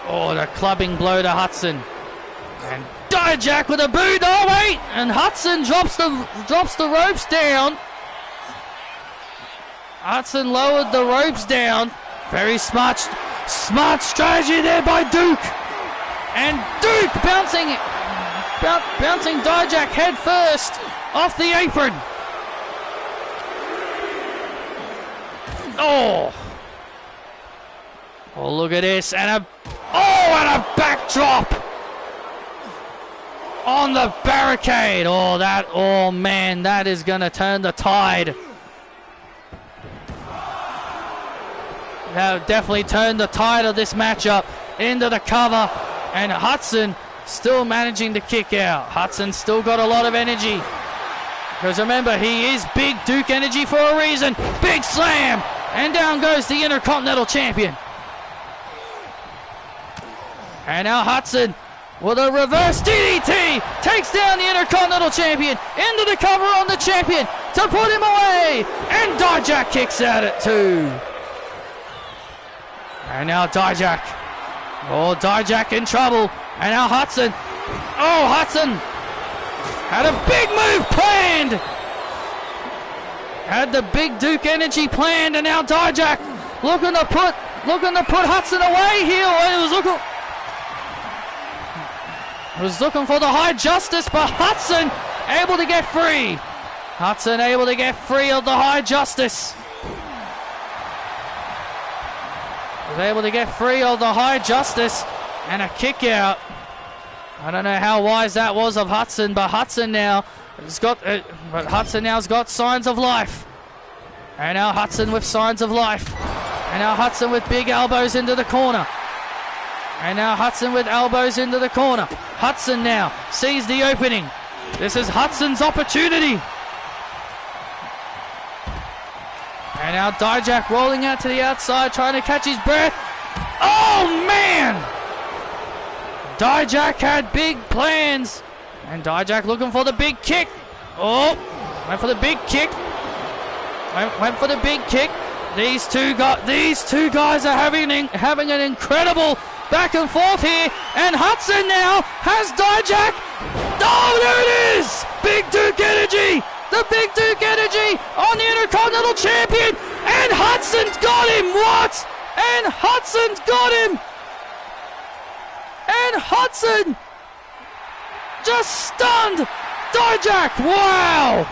Oh, the clubbing blow to Hudson. And Dijak with a boot. Oh, wait! And Hudson drops the ropes down. Hudson lowered the ropes down. Very smart strategy there by Duke. And Duke bouncing Dijak head first off the apron. Oh, look at this, and a backdrop on the barricade. Oh man, that is gonna turn the tide. That definitely turned the tide of this matchup into the cover, and Hudson still managing to kick out. Hudson's still got a lot of energy. Because remember, he is Big Duke energy for a reason. Big slam! And down goes the Intercontinental Champion. And now Hudson with a reverse DDT takes down the Intercontinental Champion into the cover on the champion to put him away. And Dijak kicks out at 2. And now Dijak. Oh, Dijak in trouble. And now Hudson. Oh, Hudson had a big move planned. Had the Big Duke energy planned, and now Dijak looking to put Hudson away here. He was looking for the high justice, but Hudson able to get free. Hudson able to get free of the high justice. Was able to get free of the high justice. And a kick out. I don't know how wise that was of Hudson, but Hudson now has got signs of life. And now Hudson with signs of life. And now Hudson with big elbows into the corner. And now Hudson with elbows into the corner. Hudson now sees the opening. This is Hudson's opportunity. And now Dijak rolling out to the outside, trying to catch his breath. Oh man! Dijak had big plans. And Dijak looking for the big kick. Oh, went for the big kick. Went for the big kick. These two guys are having an incredible back and forth here. And Hudson now has Dijak. Oh, there it is! Big Duke energy. The Big Duke energy on the Intercontinental Champion. And Hudson's got him. What? And Hudson's got him. And Hudson just stunned Dijak. Wow!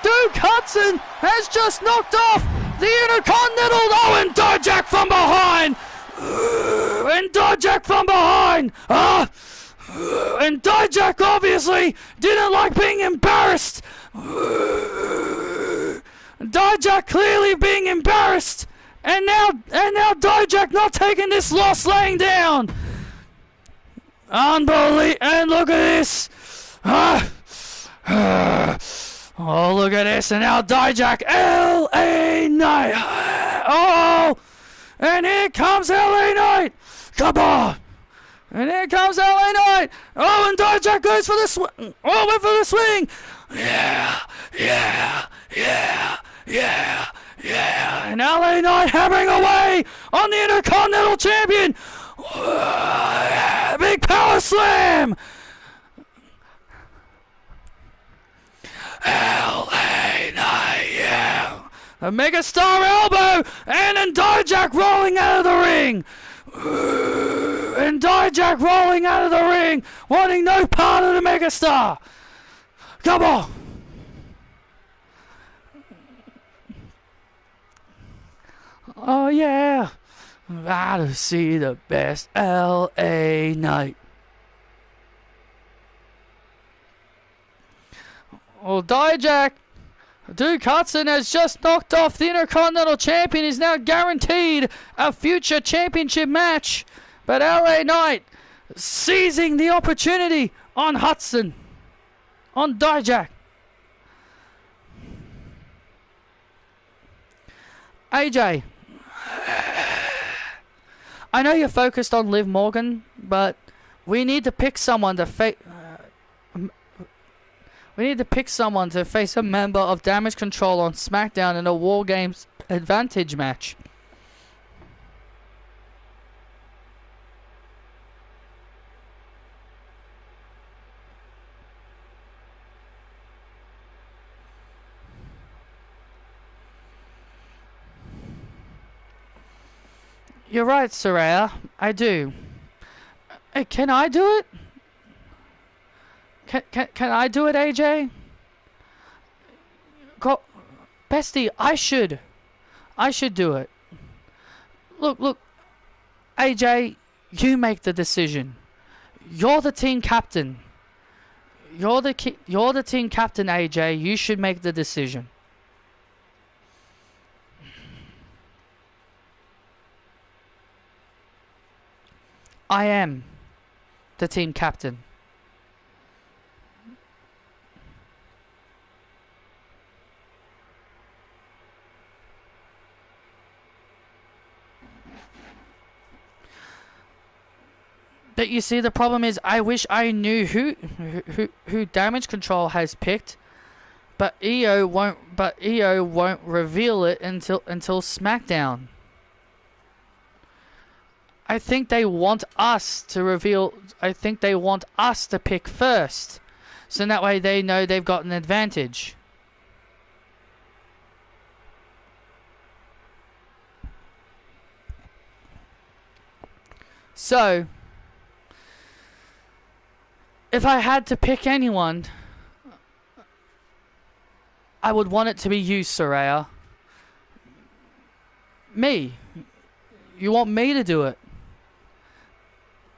Duke Hudson has just knocked off the Intercontinental. Oh, and Dijak from behind. And Dijak from behind. And Dijak obviously didn't like being embarrassed. Dijak clearly being embarrassed. And now Dijak not taking this loss, laying down. Unbelievable. And look at this. Oh, look at this. And now Dijak. LA Knight. Oh. And here comes LA Knight. Come on. And here comes LA Knight. Oh, and Dijak goes for the swing. Oh, went for the swing. Yeah. And LA Knight hammering away on the Intercontinental Champion. Big power slam. LA Knight, yeah. A megastar elbow. And then Dijak rolling out of the ring. And Dijak rolling out of the ring, wanting no part of the megastar. Come on. Oh yeah. to see the best LA Knight. Well, Dijak, Duke Hudson has just knocked off the Intercontinental Champion. Is now guaranteed a future championship match. But LA Knight seizing the opportunity on Hudson, on Dijak. AJ, I know you're focused on Liv Morgan, but we need to pick someone to face. We need to pick someone to face a member of Damage Control on SmackDown in a War Games Advantage match. You're right, Saraya. I do. Hey, can I do it? Can I do it, AJ? Go, Bestie, I should do it. Look, AJ, you make the decision. You're the team captain. You're the team captain, AJ. You should make the decision. I am the team captain. But you see, the problem is, I wish I knew who Damage Control has picked, but EO won't. But EO won't reveal it until SmackDown. I think they want us to reveal. I think they want us to pick first, so that way they know they've got an advantage. So, if I had to pick anyone, I would want it to be you, Saraya. Me. You want me to do it?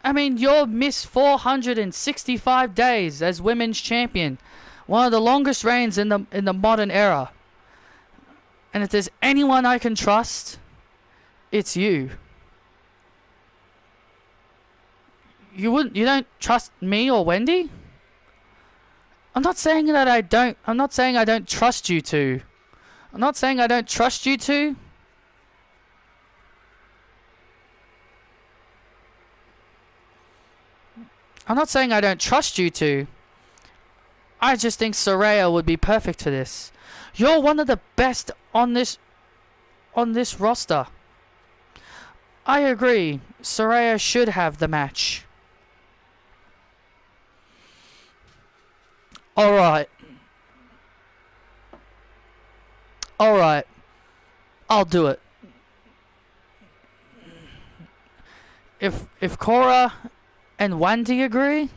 I mean, you're Miss 465 days as women's champion, one of the longest reigns in the modern era. And if there's anyone I can trust, it's you. You don't trust me or Wendy? I'm not saying that I don't. I'm not saying I don't trust you two. I'm not saying I don't trust you two. I'm not saying I don't trust you two. I just think Saraya would be perfect for this. You're one of the best on this roster. I agree. Saraya should have the match. Alright. Alright. I'll do it. If Cora and Wendy agree,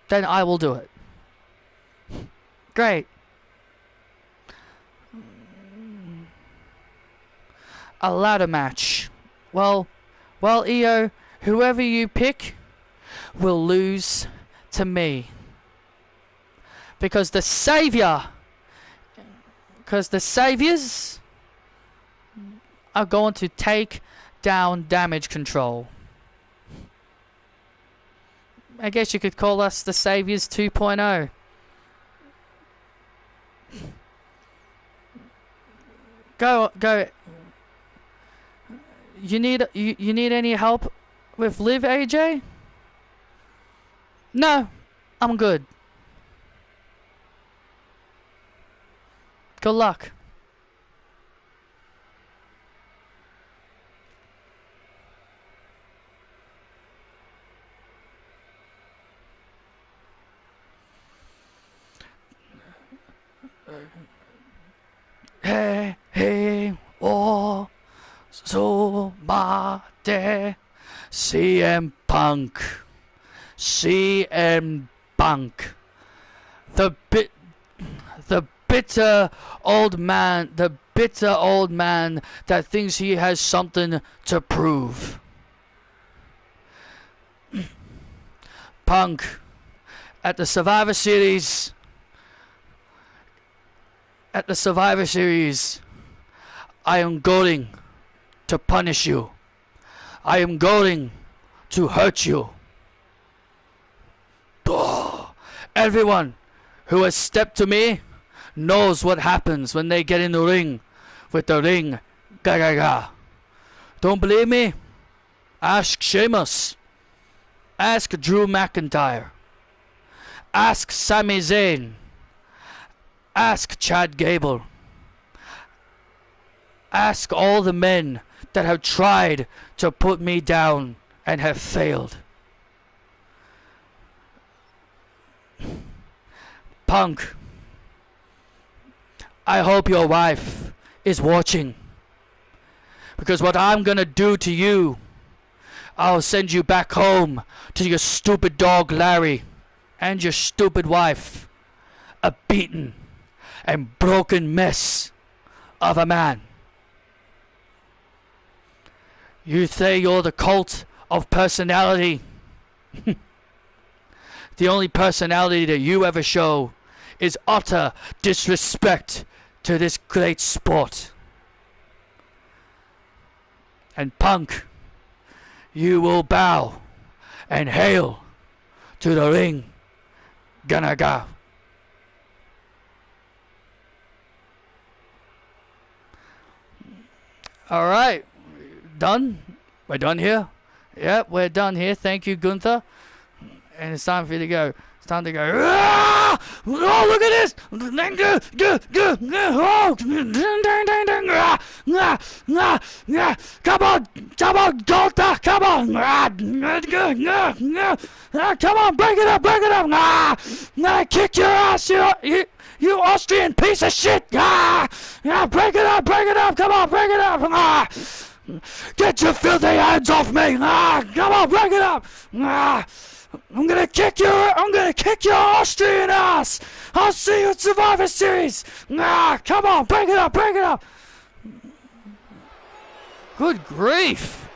then I will do it. Great. A ladder match. Well, EO, whoever you pick will lose to me. Because the saviors are going to take down Damage Control. I guess you could call us the Saviors 2.0. Go. You need any help with Liv, AJ? No, I'm good. Good luck. Hey, oh, so mate, CM Punk, the bitter old man, the bitter old man that thinks he has something to prove. Punk, at the Survivor Series, I am going to punish you. I am going to hurt you. Everyone who has stepped to me knows what happens when they get in the ring with the ring ga. Don't believe me? Ask Sheamus. Ask Drew McIntyre. Ask Sami Zayn. Ask Chad Gable. Ask all the men that have tried to put me down and have failed. Punk, I hope your wife is watching, because what I'm gonna do to you, I'll send you back home to your stupid dog Larry and your stupid wife, a beaten and broken mess of a man. You say you're the cult of personality. The only personality that you ever show is utter disrespect to this great sport. And Punk, you will bow and hail to the ring Ganaga. Alright, done? We're done here? Yep, we're done here. Thank you, Gunther. And it's time for you to go. It's time to go. Ah! Oh, look at this! Come on, Gunther! Come on! Come on, break it up! Kick your ass, you Austrian piece of shit! Break it up! Come on, break it up! Get your filthy hands off me! Come on, break it up! I'm gonna kick your Austrian ass! I'll see you at Survivor Series! Come on, break it up! Good grief!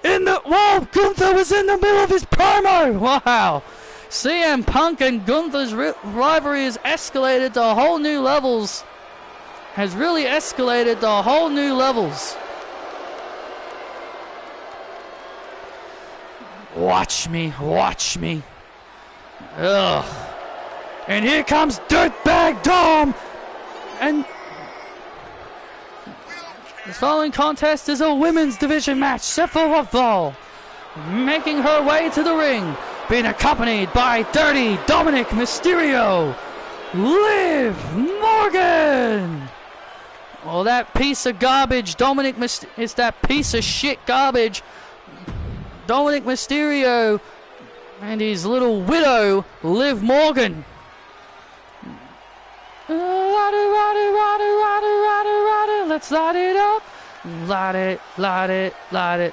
Gunther was in the middle of his promo! Wow! CM Punk and Gunther's rivalry has escalated to whole new levels. Has really escalated to whole new levels. Watch me. Ugh. And here comes Dirtbag Dom. And the following contest is a women's division match. Sephiroth making her way to the ring, being accompanied by Dirty Dominic Mysterio, Liv Morgan. Oh, that piece of garbage, it's that piece of shit garbage, Dominic Mysterio, and his little widow, Liv Morgan. Let's light it up. Light it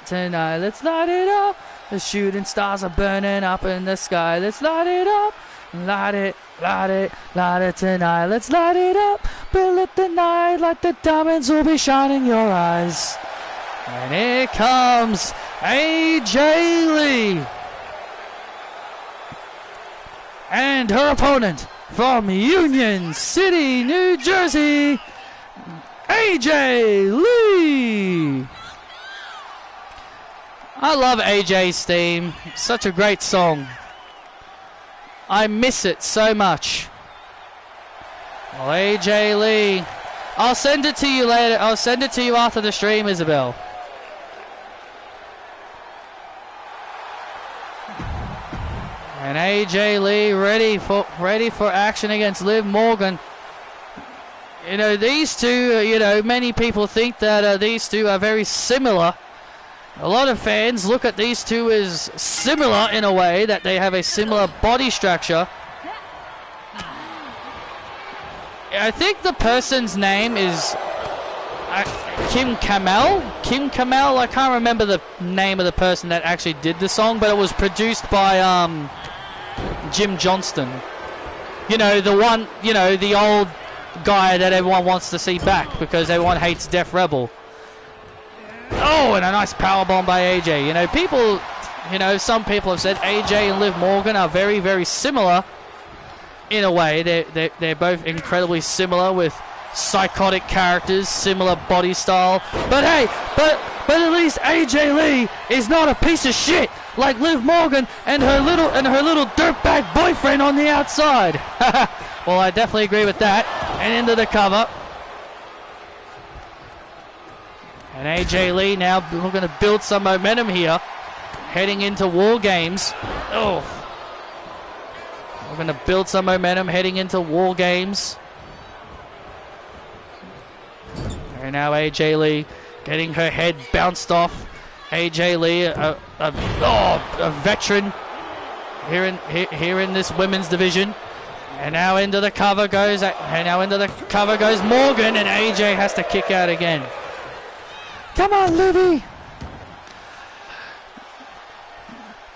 tonight. Let's light it up. The shooting stars are burning up in the sky. Let's light it up. Light it tonight. Let's light it up. Build it the night like the diamonds will be shining your eyes. And here comes AJ Lee. And her opponent from Union City, New Jersey, AJ Lee. I love AJ's theme. Such a great song. I miss it so much. Well, AJ Lee. I'll send it to you later. I'll send it to you after the stream, Isabel. And AJ Lee ready for action against Liv Morgan. You know, these two, many people think that these two are very similar. A lot of fans look at these two as similar in a way, that they have a similar body structure. I think the person's name is Kim Kamel. I can't remember the name of the person that actually did the song, but it was produced by Jim Johnston. The one, the old guy that everyone wants to see back because everyone hates Def Rebel. Oh, and a nice powerbomb by AJ. You know, some people have said AJ and Liv Morgan are very, very similar in a way. They're both incredibly similar with psychotic characters, similar body style. But hey, but at least AJ Lee is not a piece of shit like Liv Morgan and her little dirtbag boyfriend on the outside. Well, I definitely agree with that. And into the cover. And AJ Lee now looking to build some momentum here, heading into War Games. Oh, we're going to build some momentum heading into War Games. And now AJ Lee getting her head bounced off. AJ Lee, a veteran here in this women's division. And now into the cover goes. Morgan, and AJ has to kick out again. Come on, Livy.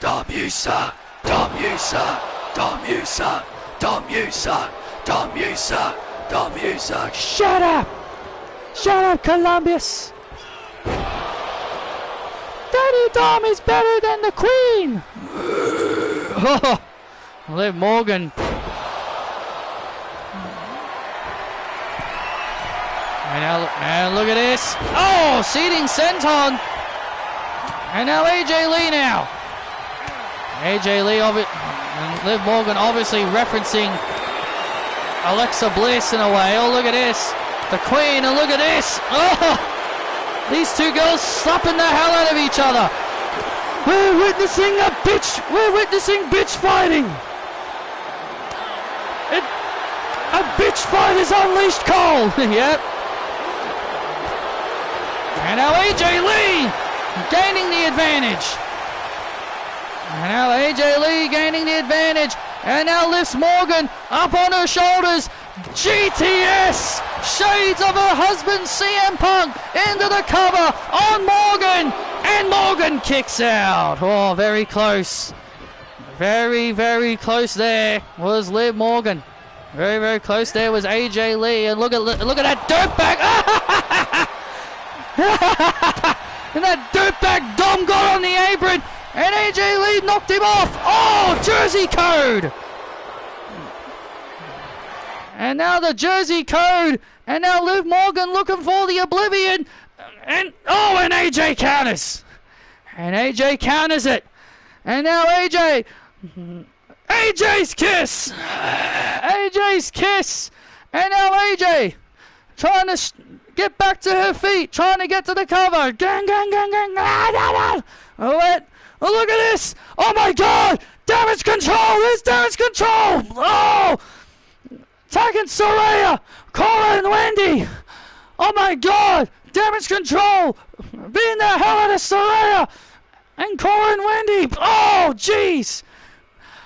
Damn you, sir. Damn you, sir. Damn you, sir. Damn you, sir. Damn you, sir. Damn you, sir. Shut up. Shut up, Columbus. Daddy Dom is better than the Queen. Liv Morgan. And look at this. Oh, seating senton. And now AJ Lee now. AJ Lee and Liv Morgan obviously referencing Alexa Bliss in a way. Oh, look at this. The Queen, and look at this. Oh, these two girls slapping the hell out of each other. We're witnessing bitch fighting. A bitch fight is unleashed, Cole. Yep. And now AJ Lee gaining the advantage. And now lifts Morgan up on her shoulders. GTS! Shades of her husband CM Punk into the cover on Morgan. And Morgan kicks out. Oh, very close. Very, very close there was Liv Morgan. Very, very close there was AJ Lee. And look at that dirtbag. And that dirtbag Dom got on the apron. And AJ Lee knocked him off. Oh, Jersey Code. And now the Jersey Code. And now Liv Morgan looking for the Oblivion. And AJ counters. And AJ counters it. And now AJ's kiss. AJ's kiss. And now AJ trying to get back to her feet. Trying to get to the cover. Gang. Oh, look at this. Oh, my God. Damage control. There's damage control. Oh. Attacking Saraya. Cora and Wendy. Oh, my God. Damage control. Beating the hell out of Saraya. And Cora and Wendy. Oh, jeez.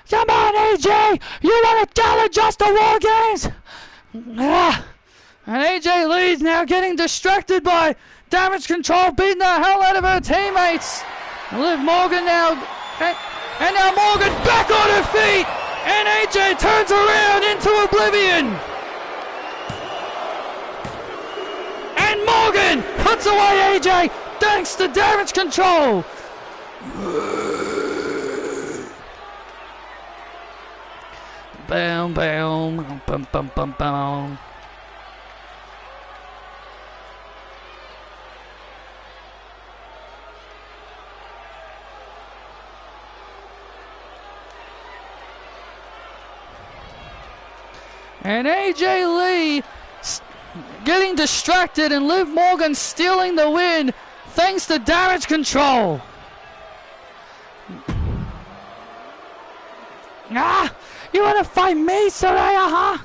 Come on, AJ. You want to challenge us to War Games? And AJ Lee's now getting distracted by damage control, beating the hell out of her teammates. Liv Morgan now, and now Morgan back on her feet, and AJ turns around into Oblivion. And Morgan puts away AJ thanks to damage control. Bam, bam, bum, bum, bum, bum. And AJ Lee getting distracted and Liv Morgan stealing the win thanks to damage control. You want to fight me, Saraya, huh?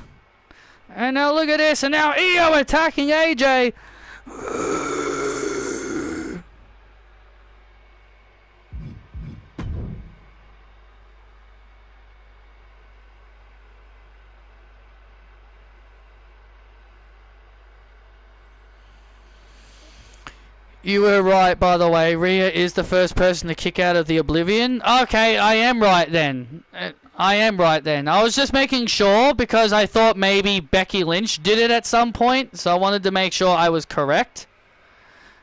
And now look at this, and now Io attacking AJ. You were right, by the way. Rhea is the first person to kick out of the Oblivion. Okay, I am right then. I am right then. I was just making sure because I thought maybe Becky Lynch did it at some point, so I wanted to make sure I was correct.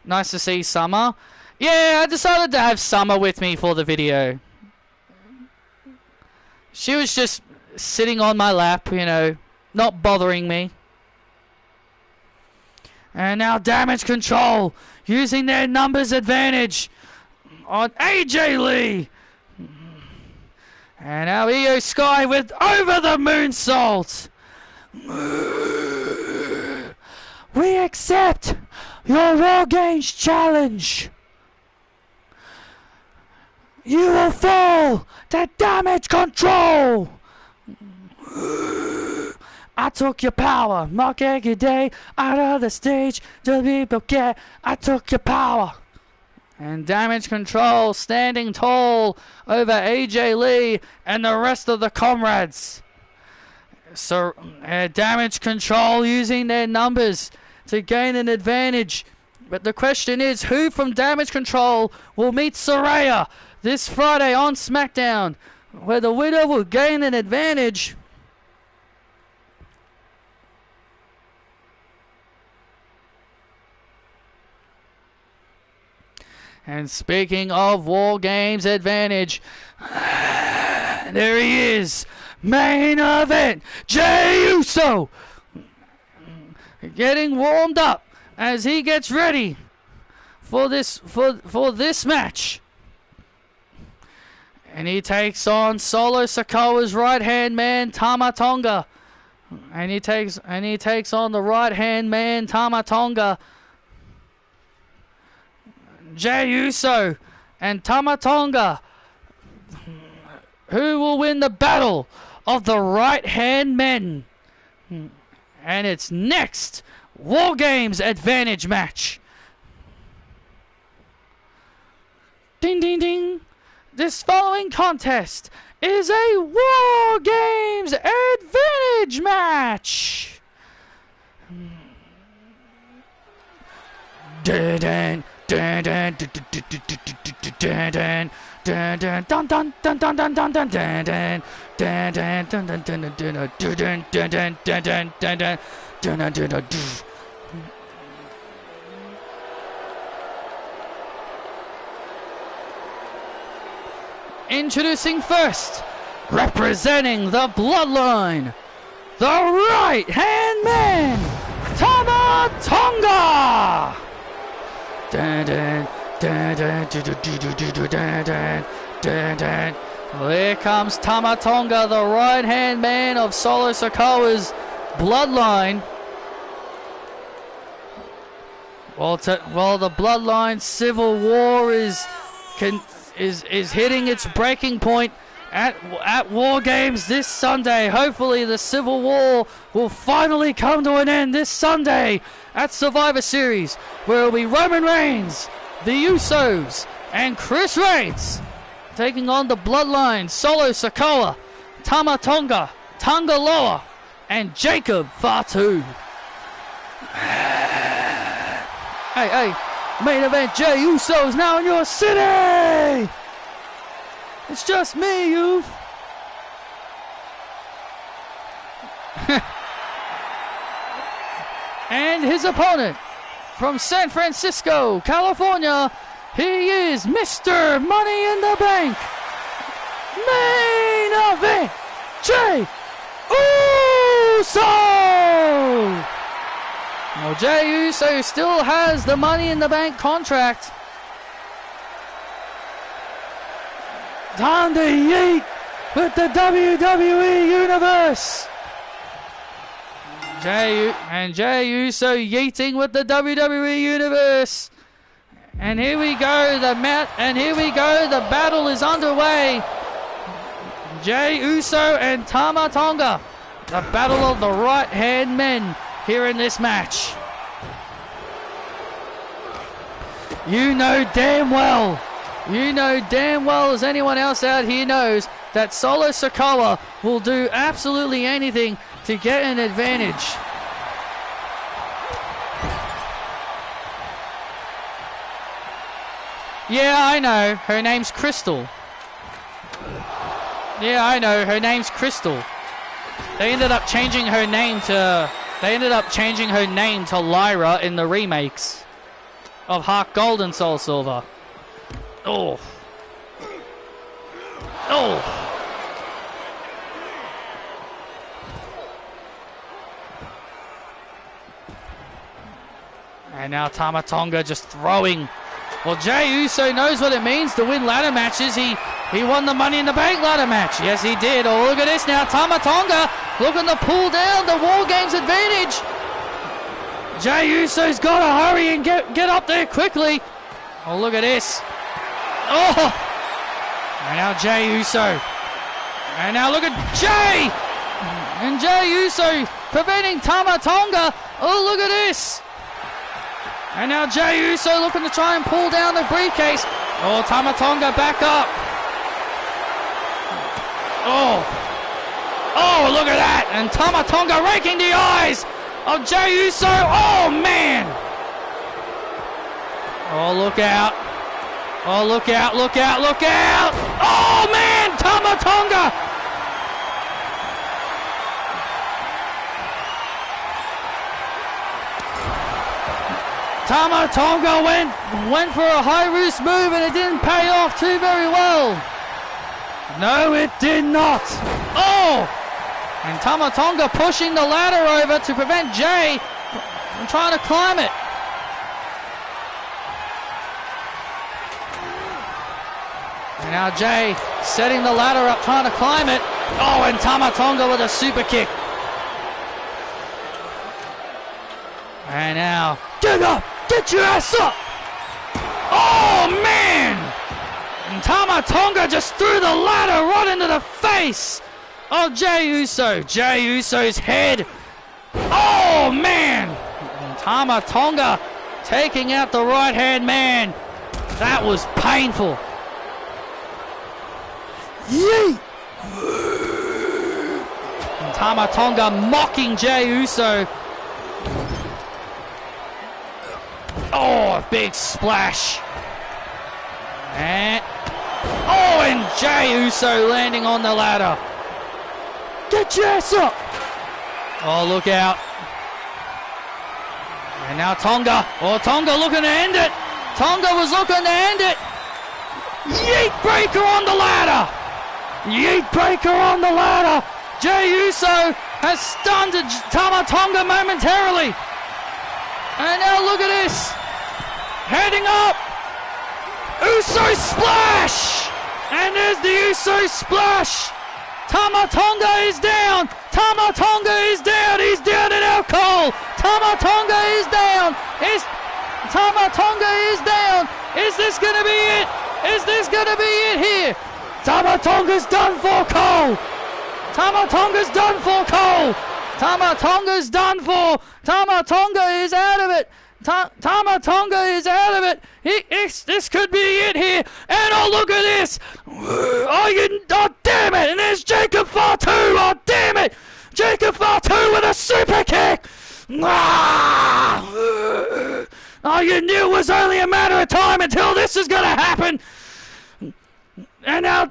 Nice to see Summer. Yeah, I decided to have Summer with me for the video. She was just sitting on my lap, you know, not bothering me. And now Damage Control using their numbers advantage on AJ Lee. And now Io Sky with over the moonsault. We accept your War Games challenge. You will fall to Damage Control. I took your power, Mark Day out of the stage. The people care. I took your power. And Damage Control standing tall over AJ Lee and the rest of the comrades. So Damage Control using their numbers to gain an advantage. But the question is, who from Damage Control will meet Saraya this Friday on SmackDown, where the winner will gain an advantage? And speaking of War Games advantage, there he is, main event, Jey Uso, getting warmed up as he gets ready for this match. And he takes on Solo Sikoa's right-hand man, Tama Tonga. And he takes on the right-hand man, Tama Tonga. Jey Uso and Tama Tonga. Who will win the battle of the right-hand men? And it's next War Games advantage match. Ding, ding, ding. This following contest is a War Games advantage match. Dun dun dun dun dun dun dun dun dun dun dun dun dun dun dun dun dun dun. Introducing first, representing the Bloodline, the right-hand man, Tama Tonga. Dun, dun, dun, dun, dun, dun, dun, dun, dun, dun. Well, here comes Tama Tonga, the right-hand man of Solo Sikoa's Bloodline. Well, the Bloodline Civil War is hitting its breaking point at War Games this Sunday. Hopefully the Civil War will finally come to an end this Sunday at Survivor Series, where it will be Roman Reigns, the Usos, and Chris Reigns taking on the Bloodline, Solo Sikoa, Tama Tonga, Tonga Loa, and Jacob Fatu. Hey, main event, Jey Uso's now in your city! It's just me, youth! And his opponent from San Francisco, California, he is Mr. Money in the Bank! Main event, Jey Uso! Well, Jey Uso still has the Money in the Bank contract. Time to yeet with the WWE Universe. Jey Uso yeeting with the WWE Universe. And here we go, the battle is underway. Jey Uso and Tama Tonga, the battle of the right-hand men here in this match. You know damn well as anyone else out here knows that Solo Sikoa will do absolutely anything to get an advantage. Yeah, I know. Her name's Crystal. Yeah, I know. Her name's Crystal. They ended up changing her name to Lyra in the remakes of Heart Gold and Soul Silver. Oh. Oh. And now Tama Tonga just throwing. Well, Jey Uso knows what it means to win ladder matches. He won the Money in the Bank ladder match. Yes, he did. Oh, look at this now. Tama Tonga looking to pull down the War Games advantage. Jey Uso's got to hurry and get up there quickly. Oh, look at this. Oh! And now Jey Uso. And now look at Jey! And Jey Uso preventing Tama Tonga. Oh, look at this. And now Jey Uso looking to try and pull down the briefcase. Oh, Tama Tonga back up. Oh. Oh, look at that. And Tama Tonga raking the eyes of Jey Uso. Oh, man. Oh, look out. Oh, look out, look out, look out. Oh, man, Tama Tonga. Tama Tonga went for a high-risk move and it didn't pay off too very well. No, it did not. Oh! And Tama Tonga pushing the ladder over to prevent Jey from trying to climb it. And now Jey setting the ladder up, trying to climb it. Oh, and Tama Tonga with a super kick. And now, get up! Get your ass up! Oh, man! And Tama Tonga just threw the ladder right into the face of Jey Uso. Jey Uso's head. Oh, man! And Tama Tonga taking out the right-hand man. That was painful. Yeet! And Tama Tonga mocking Jey Uso. Oh, a big splash. And Jey Uso landing on the ladder. Get your ass up. Oh, look out. And now Tonga. Oh, Tonga looking to end it. Tonga was looking to end it. Yeet breaker on the ladder. Yeet breaker on the ladder. Jey Uso has stunned Tama Tonga momentarily. And now look at this. Heading up. Uso splash. And there's the Uso splash. Tama Tonga is down. Tama Tonga is down. He's down in alcohol. Tama Tonga is down. Tama Tonga is down. Is this going to be it? Is this going to be it here? Tama Tonga's done for, Cole. Tama Tonga's done for, Cole. Tama Tonga's done for. Tama Tonga is out of it. Tama Tonga is out of it. This could be it here. And oh, look at this. Oh, damn it. And there's Jacob Fatu. Oh, damn it. Jacob Fatu with a super kick. Oh, you knew it was only a matter of time until this is going to happen. And now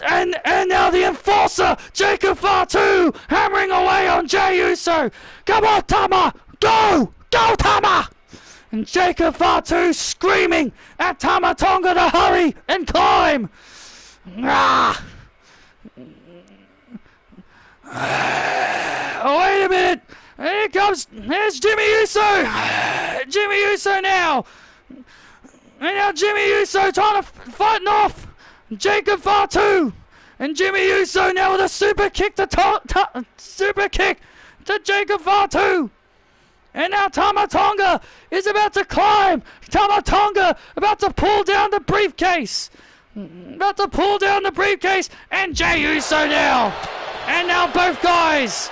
the enforcer, Jacob Fatu, hammering away on Jey Uso. Come on, Tama. Go. Go, Tama. And Jacob Fatu screaming at Tama Tonga to hurry and climb. Oh, wait a minute. Here's Jimmy Uso. Jimmy Uso now. And now Jimmy Uso trying to fighting off Jacob Fatu. And Jimmy Uso now with a super kick to Jacob Fatu. And now Tama Tonga is about to climb. Tama Tonga about to pull down the briefcase. About to pull down the briefcase. And Jey Uso now. And now both guys.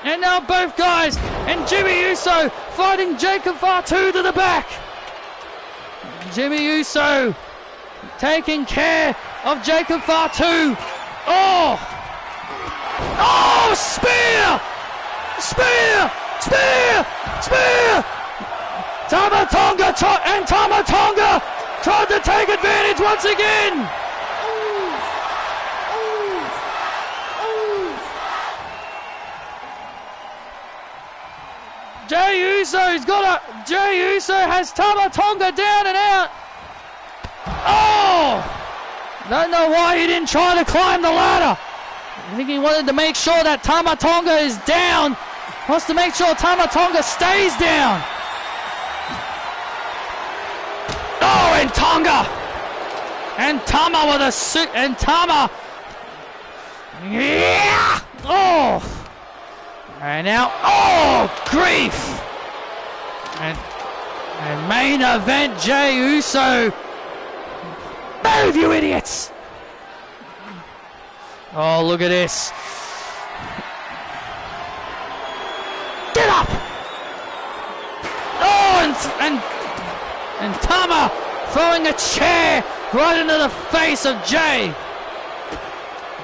And now both guys. And Jimmy Uso fighting Jacob Fatu to the back. Jimmy Uso taking care of Jacob Fatu. Oh! Oh! Spear! Spear! Spear! Spear! Tama Tonga tried to take advantage once again. Uso's got a... Jey Uso has Tama Tonga down and out. Oh! Don't know why he didn't try to climb the ladder. I think he wanted to make sure that Tama Tonga is down. Wants to make sure Tama Tonga stays down. Oh, and Tonga! And Tama with a suit, and Tama... Yeah! Oh! And now, oh, grief! And main event, Jey Uso. Move, you idiots! Oh, look at this. Get up! Oh, and Tama throwing a chair right into the face of Jey.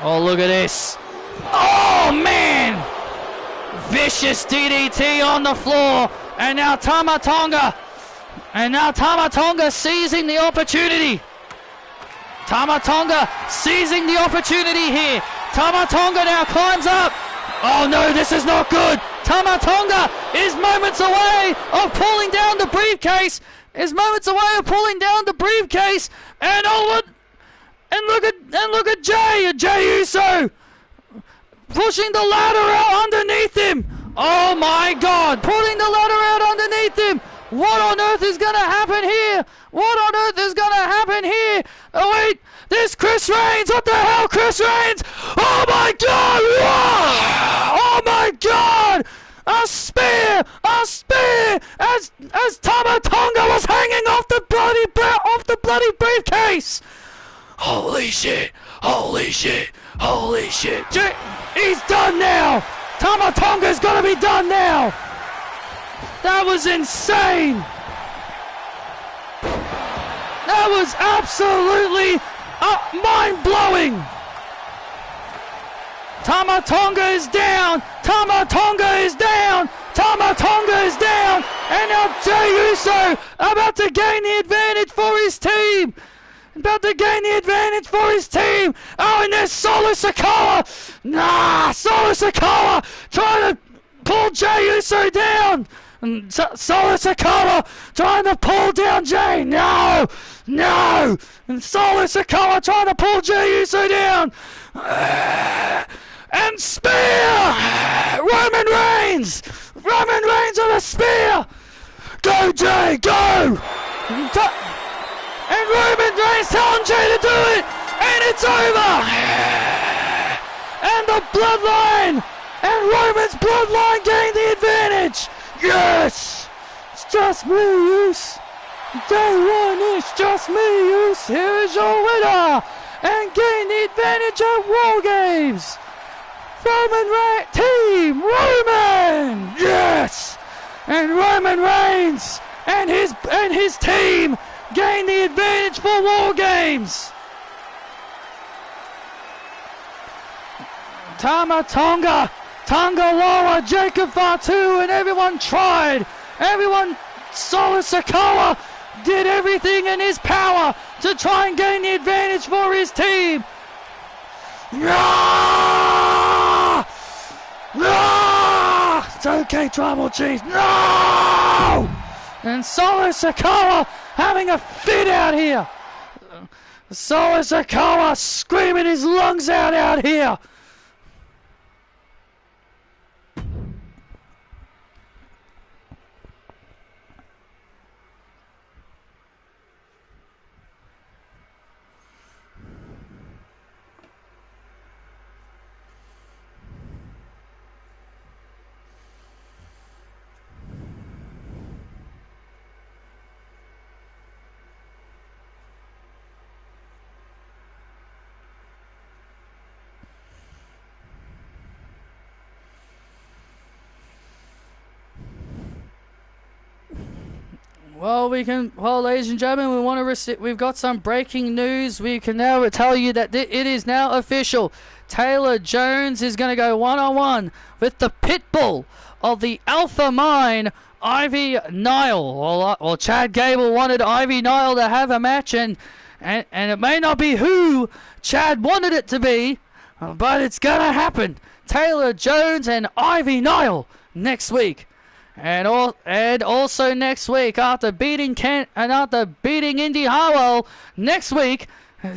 Oh, look at this. Oh, man! Vicious DDT on the floor. And now Tama Tonga. And now Tama Tonga seizing the opportunity. Tama Tonga seizing the opportunity here. Tama Tonga now climbs up. Oh no, this is not good. Tama Tonga is moments away of pulling down the briefcase. Is moments away of pulling down the briefcase. And look at Jey Uso pushing the ladder out underneath him. Oh my God, pulling the ladder out underneath him. What on earth is going to happen here? What on earth is going to happen here? Oh wait, there's Chris Reigns. What the hell, Chris Reigns? Oh my God! Whoa! Oh my God! A spear as Tama Tonga was hanging off the bloody briefcase. Holy shit! Holy shit! Holy shit! He's done now. Tama Tonga's gonna be done now. That was insane. That was absolutely mind-blowing. Tama Tonga is down. Tama Tonga is down. Tama Tonga is down. And now Jey Uso about to gain the advantage for his team. Oh, and there's Solo Sikoa. Solo Sikoa trying to pull Jey Uso down. And Solo Sikoa trying to pull down Jey. No. And Solo Sikoa trying to pull Jey Uso down. And spear! Roman Reigns with a spear! Go, Jey, go! And Roman Reigns telling Jey to do it! And it's over! And the bloodline! And Roman's bloodline gained the advantage! Yes! It's just me, Uce! Day one, it's just me, Uce! Here is your winner! And gain the advantage at War Games! Team Roman! Yes! And Roman Reigns and his team gain the advantage for War Games. Tama Tonga, Tonga Jacob Fatu, and everyone tried. Solo Sikoa did everything in his power to try and gain the advantage for his team. It's okay, Tribal Chief. No! And Solo Sikoa having a fit out here. Solo Sikoa screaming his lungs out here. Well, ladies and gentlemen, we've got some breaking news. We can now tell you that it is now official. Taylor Jones is going to go one-on-one with the pitbull of the Alpha Mine, Ivy Nile. Well, Chad Gable wanted Ivy Nile to have a match, and it may not be who Chad wanted it to be, but it's going to happen. Taylor Jones and Ivy Nile next week. And also next week, after beating Indy Hartwell, next week,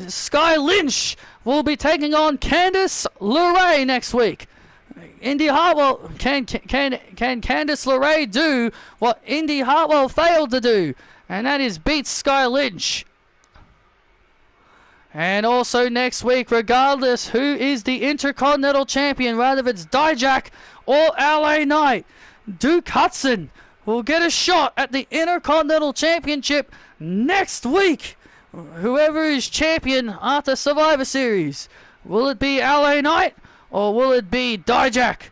Sky Lynch will be taking on Candice LeRae next week. Indy Hartwell, can Candice LeRae do what Indy Hartwell failed to do? And that is beat Sky Lynch. And also next week, regardless who is the Intercontinental Champion, whether if it's Dijak or LA Knight, Duke Hudson will get a shot at the Intercontinental Championship next week. Whoever is champion after Survivor Series. Will it be LA Knight or will it be Dijak?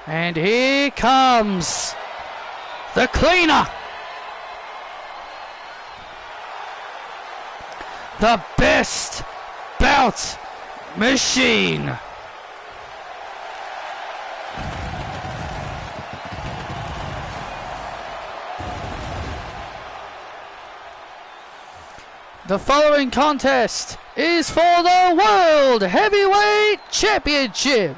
And here comes the cleaner. The best bout machine. The following contest is for the World Heavyweight Championship.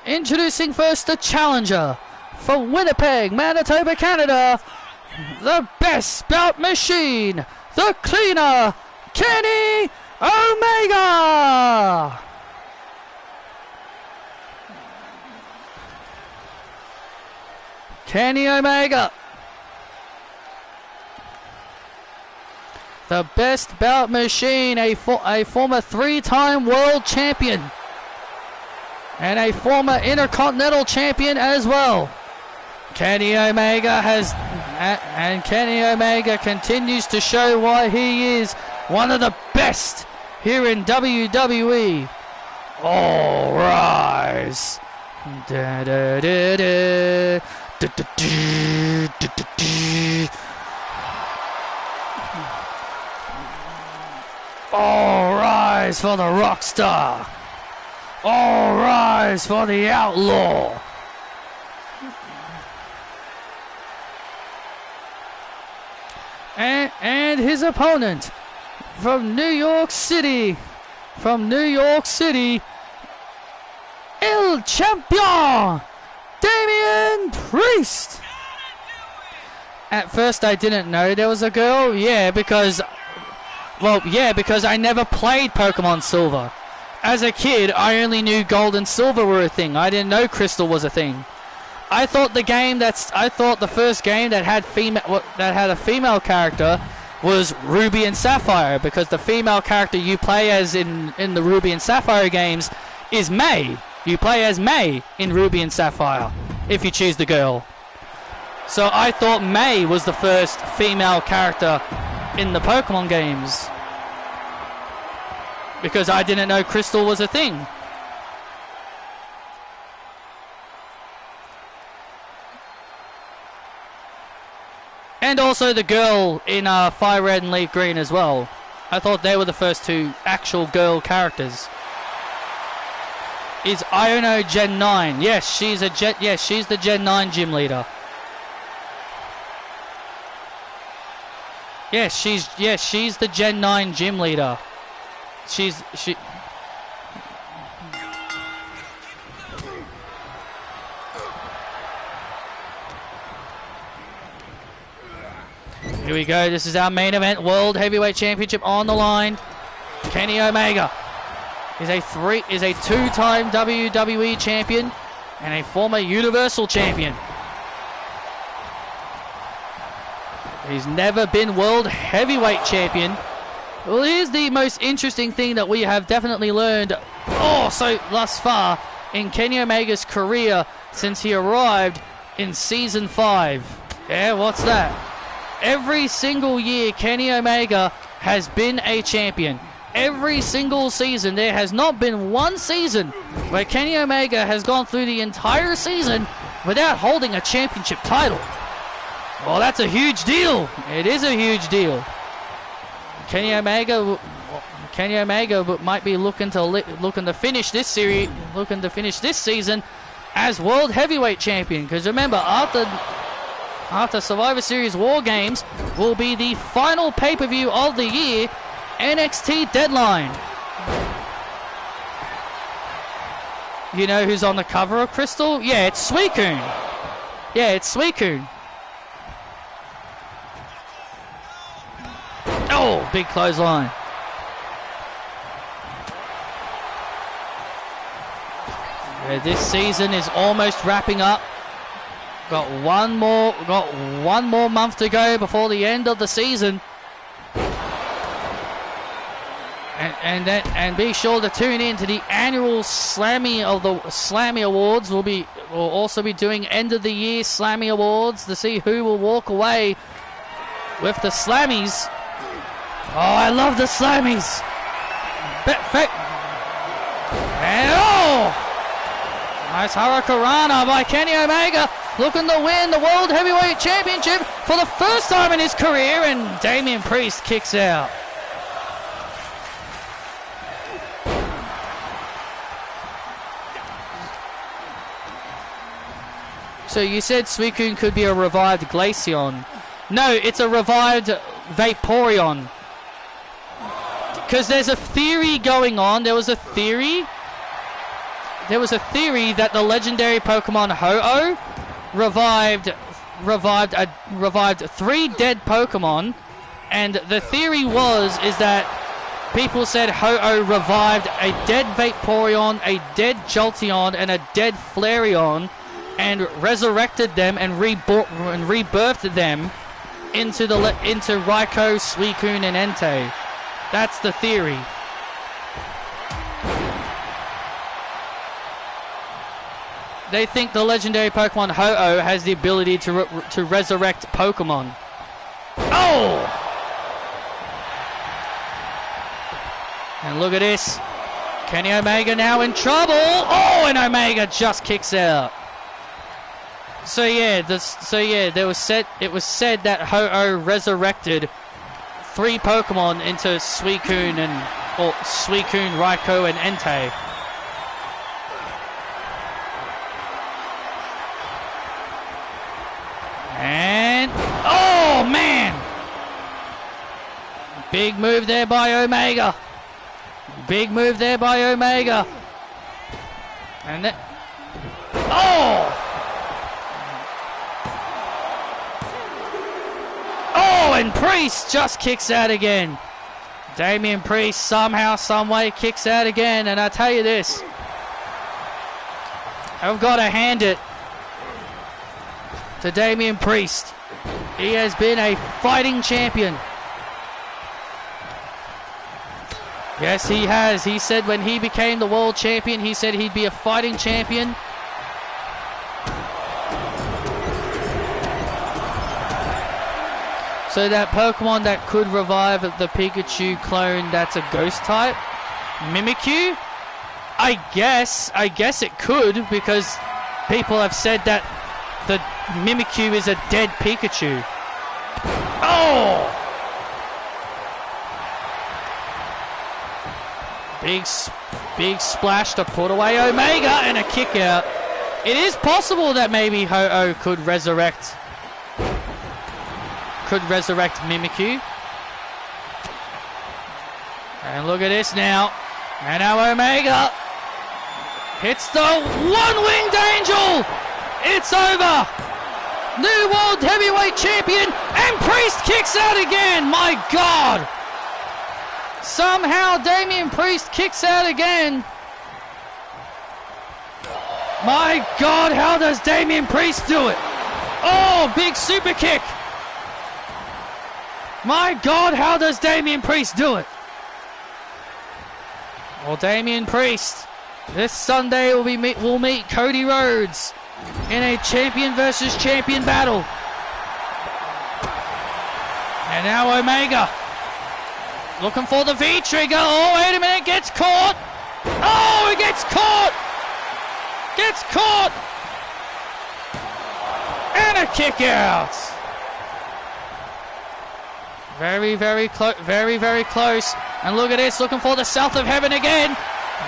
Introducing first the challenger from Winnipeg, Manitoba, Canada, the best bout machine, the cleaner, Kenny Omega. Kenny Omega, the best bout machine, a former three-time world champion. And a former Intercontinental Champion as well. Kenny Omega Kenny Omega continues to show why he is one of the best here in WWE. All rise. Da, da, da, da. Da, da, da, da, da, da. All rise for the rock star. All rise for the outlaw. And his opponent from New York City, El Champion, Damian Priest. At first I didn't know there was a girl, because I never played Pokemon Silver. As a kid, I only knew Gold and Silver were a thing. I didn't know Crystal was a thing. I thought the first game that had a female character was Ruby and Sapphire, because the female character you play as in the Ruby and Sapphire games is May. You play as May in Ruby and Sapphire if you choose the girl. So I thought May was the first female character in the Pokemon games, because I didn't know Crystal was a thing. And also the girl in Fire Red and Leaf Green as well. I thought they were the first two actual girl characters. Is Iono Gen 9? Yes, she's the Gen 9 gym leader. Yes, she's the Gen 9 gym leader. Here we go. This is our main event. World Heavyweight Championship on the line. Kenny Omega is a two-time WWE champion and a former Universal champion. He's never been World Heavyweight champion. Well, here's the most interesting thing that we have definitely learned thus far in Kenny Omega's career since he arrived in Season 5. Yeah, what's that? Every single year, Kenny Omega has been a champion. every single season. There has not been one season where Kenny Omega has gone through the entire season without holding a championship title. Well, that's a huge deal. It is a huge deal. Kenny Omega might be looking to finish this series, looking to finish this season as World Heavyweight Champion. Because remember, after Survivor Series War Games will be the final pay-per-view of the year, NXT Deadline. You know who's on the cover of Crystal? Yeah, it's Suicune. Yeah, it's Suicune. Oh, big clothesline. This season is almost wrapping up. Got one more month to go before the end of the season. And be sure to tune in to the annual Slammy of the Slammy Awards. We'll also be doing end of the year Slammy Awards to see who will walk away with the Slammies. Oh, I love the Slammies. And nice Hurricanrana by Kenny Omega, looking to win the World Heavyweight Championship for the first time in his career, and Damian Priest kicks out. So you said Suicune could be a revived Glaceon. No, it's a revived Vaporeon. Because there's a theory going on. There was a theory that the legendary Pokemon Ho-Oh revived 3 dead Pokemon, and the theory is that people said Ho-Oh revived a dead Vaporeon, a dead Jolteon, and a dead Flareon, and resurrected them and rebirthed them into Raikou, Suicune, and Entei. That's the theory. They think the legendary Pokemon Ho-Oh has the ability to resurrect Pokemon. Oh! And look at this. Kenny Omega now in trouble. Oh, and Omega just kicks out. So yeah, it was said that Ho-Oh resurrected 3 Pokemon into Suicune, Raikou, and Entei. And oh man! Big move there by Omega. Big move there by Omega. And that. Oh! Oh, and Priest just kicks out again. Damian Priest somehow, someway kicks out again. And I tell you this, I've got to hand it to Damian Priest. He has been a fighting champion. Yes, he has. He said when he became the world champion, he said he'd be a fighting champion. So that Pokemon that could revive the Pikachu clone that's a ghost type, Mimikyu, I guess it could, because people have said that the Mimikyu is a dead Pikachu. Oh! Big splash to put away Omega, and a kick out. It is possible that maybe Ho-Oh could resurrect Mimikyu. And look at this now. And now Omega hits the one-winged angel. It's over. New World Heavyweight Champion, and Priest kicks out again. My God. Somehow Damian Priest kicks out again. My God, how does Damian Priest do it? Oh, big super kick. My God, how does Damian Priest do it? Well, Damian Priest this Sunday will meet Cody Rhodes in a champion versus champion battle. And now Omega Looking for the V trigger. Oh, wait a minute. Gets caught. Oh, he gets caught. Gets caught. And a kick out. Very, very close. Very, very close. And look at this. Looking for the South of Heaven again.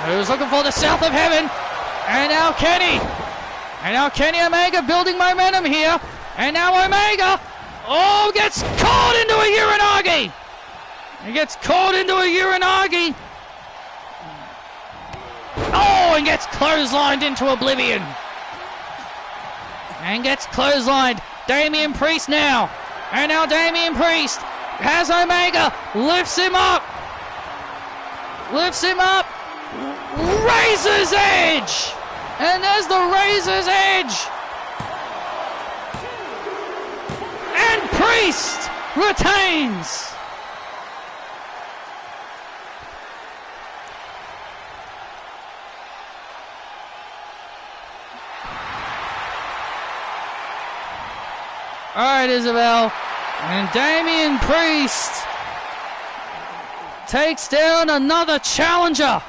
He was looking for the South of Heaven. And now Kenny. And now Kenny Omega building momentum here. And now Omega. Oh, gets caught into a Uranagi. He gets caught into a Uranagi. Oh, and gets clotheslined into oblivion. And gets clotheslined. Damian Priest now. And now Damian Priest has Omega. Lifts him up. Lifts him up. Razor's Edge. And there's the Razor's Edge. And Priest retains. All right, Isabel. And Damian Priest takes down another challenger.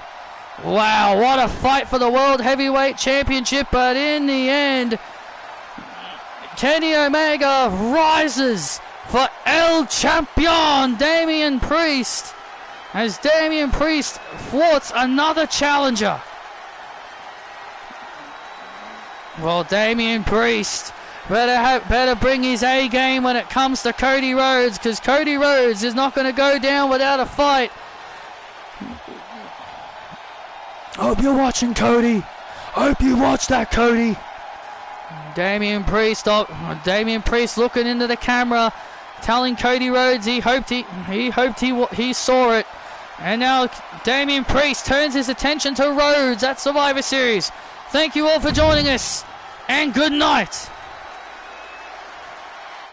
Wow, what a fight for the World Heavyweight Championship. But in the end, Kenny Omega rises for El Champion, Damian Priest, as Damian Priest thwarts another challenger. Well, Damian Priest better bring his A game when it comes to Cody Rhodes, because Cody Rhodes is not going to go down without a fight. Hope you're watching, Cody. Hope you watch that, Cody. Damian Priest looking into the camera, telling Cody Rhodes he hoped he saw it. And now Damian Priest turns his attention to Rhodes at Survivor Series. Thank you all for joining us, and good night.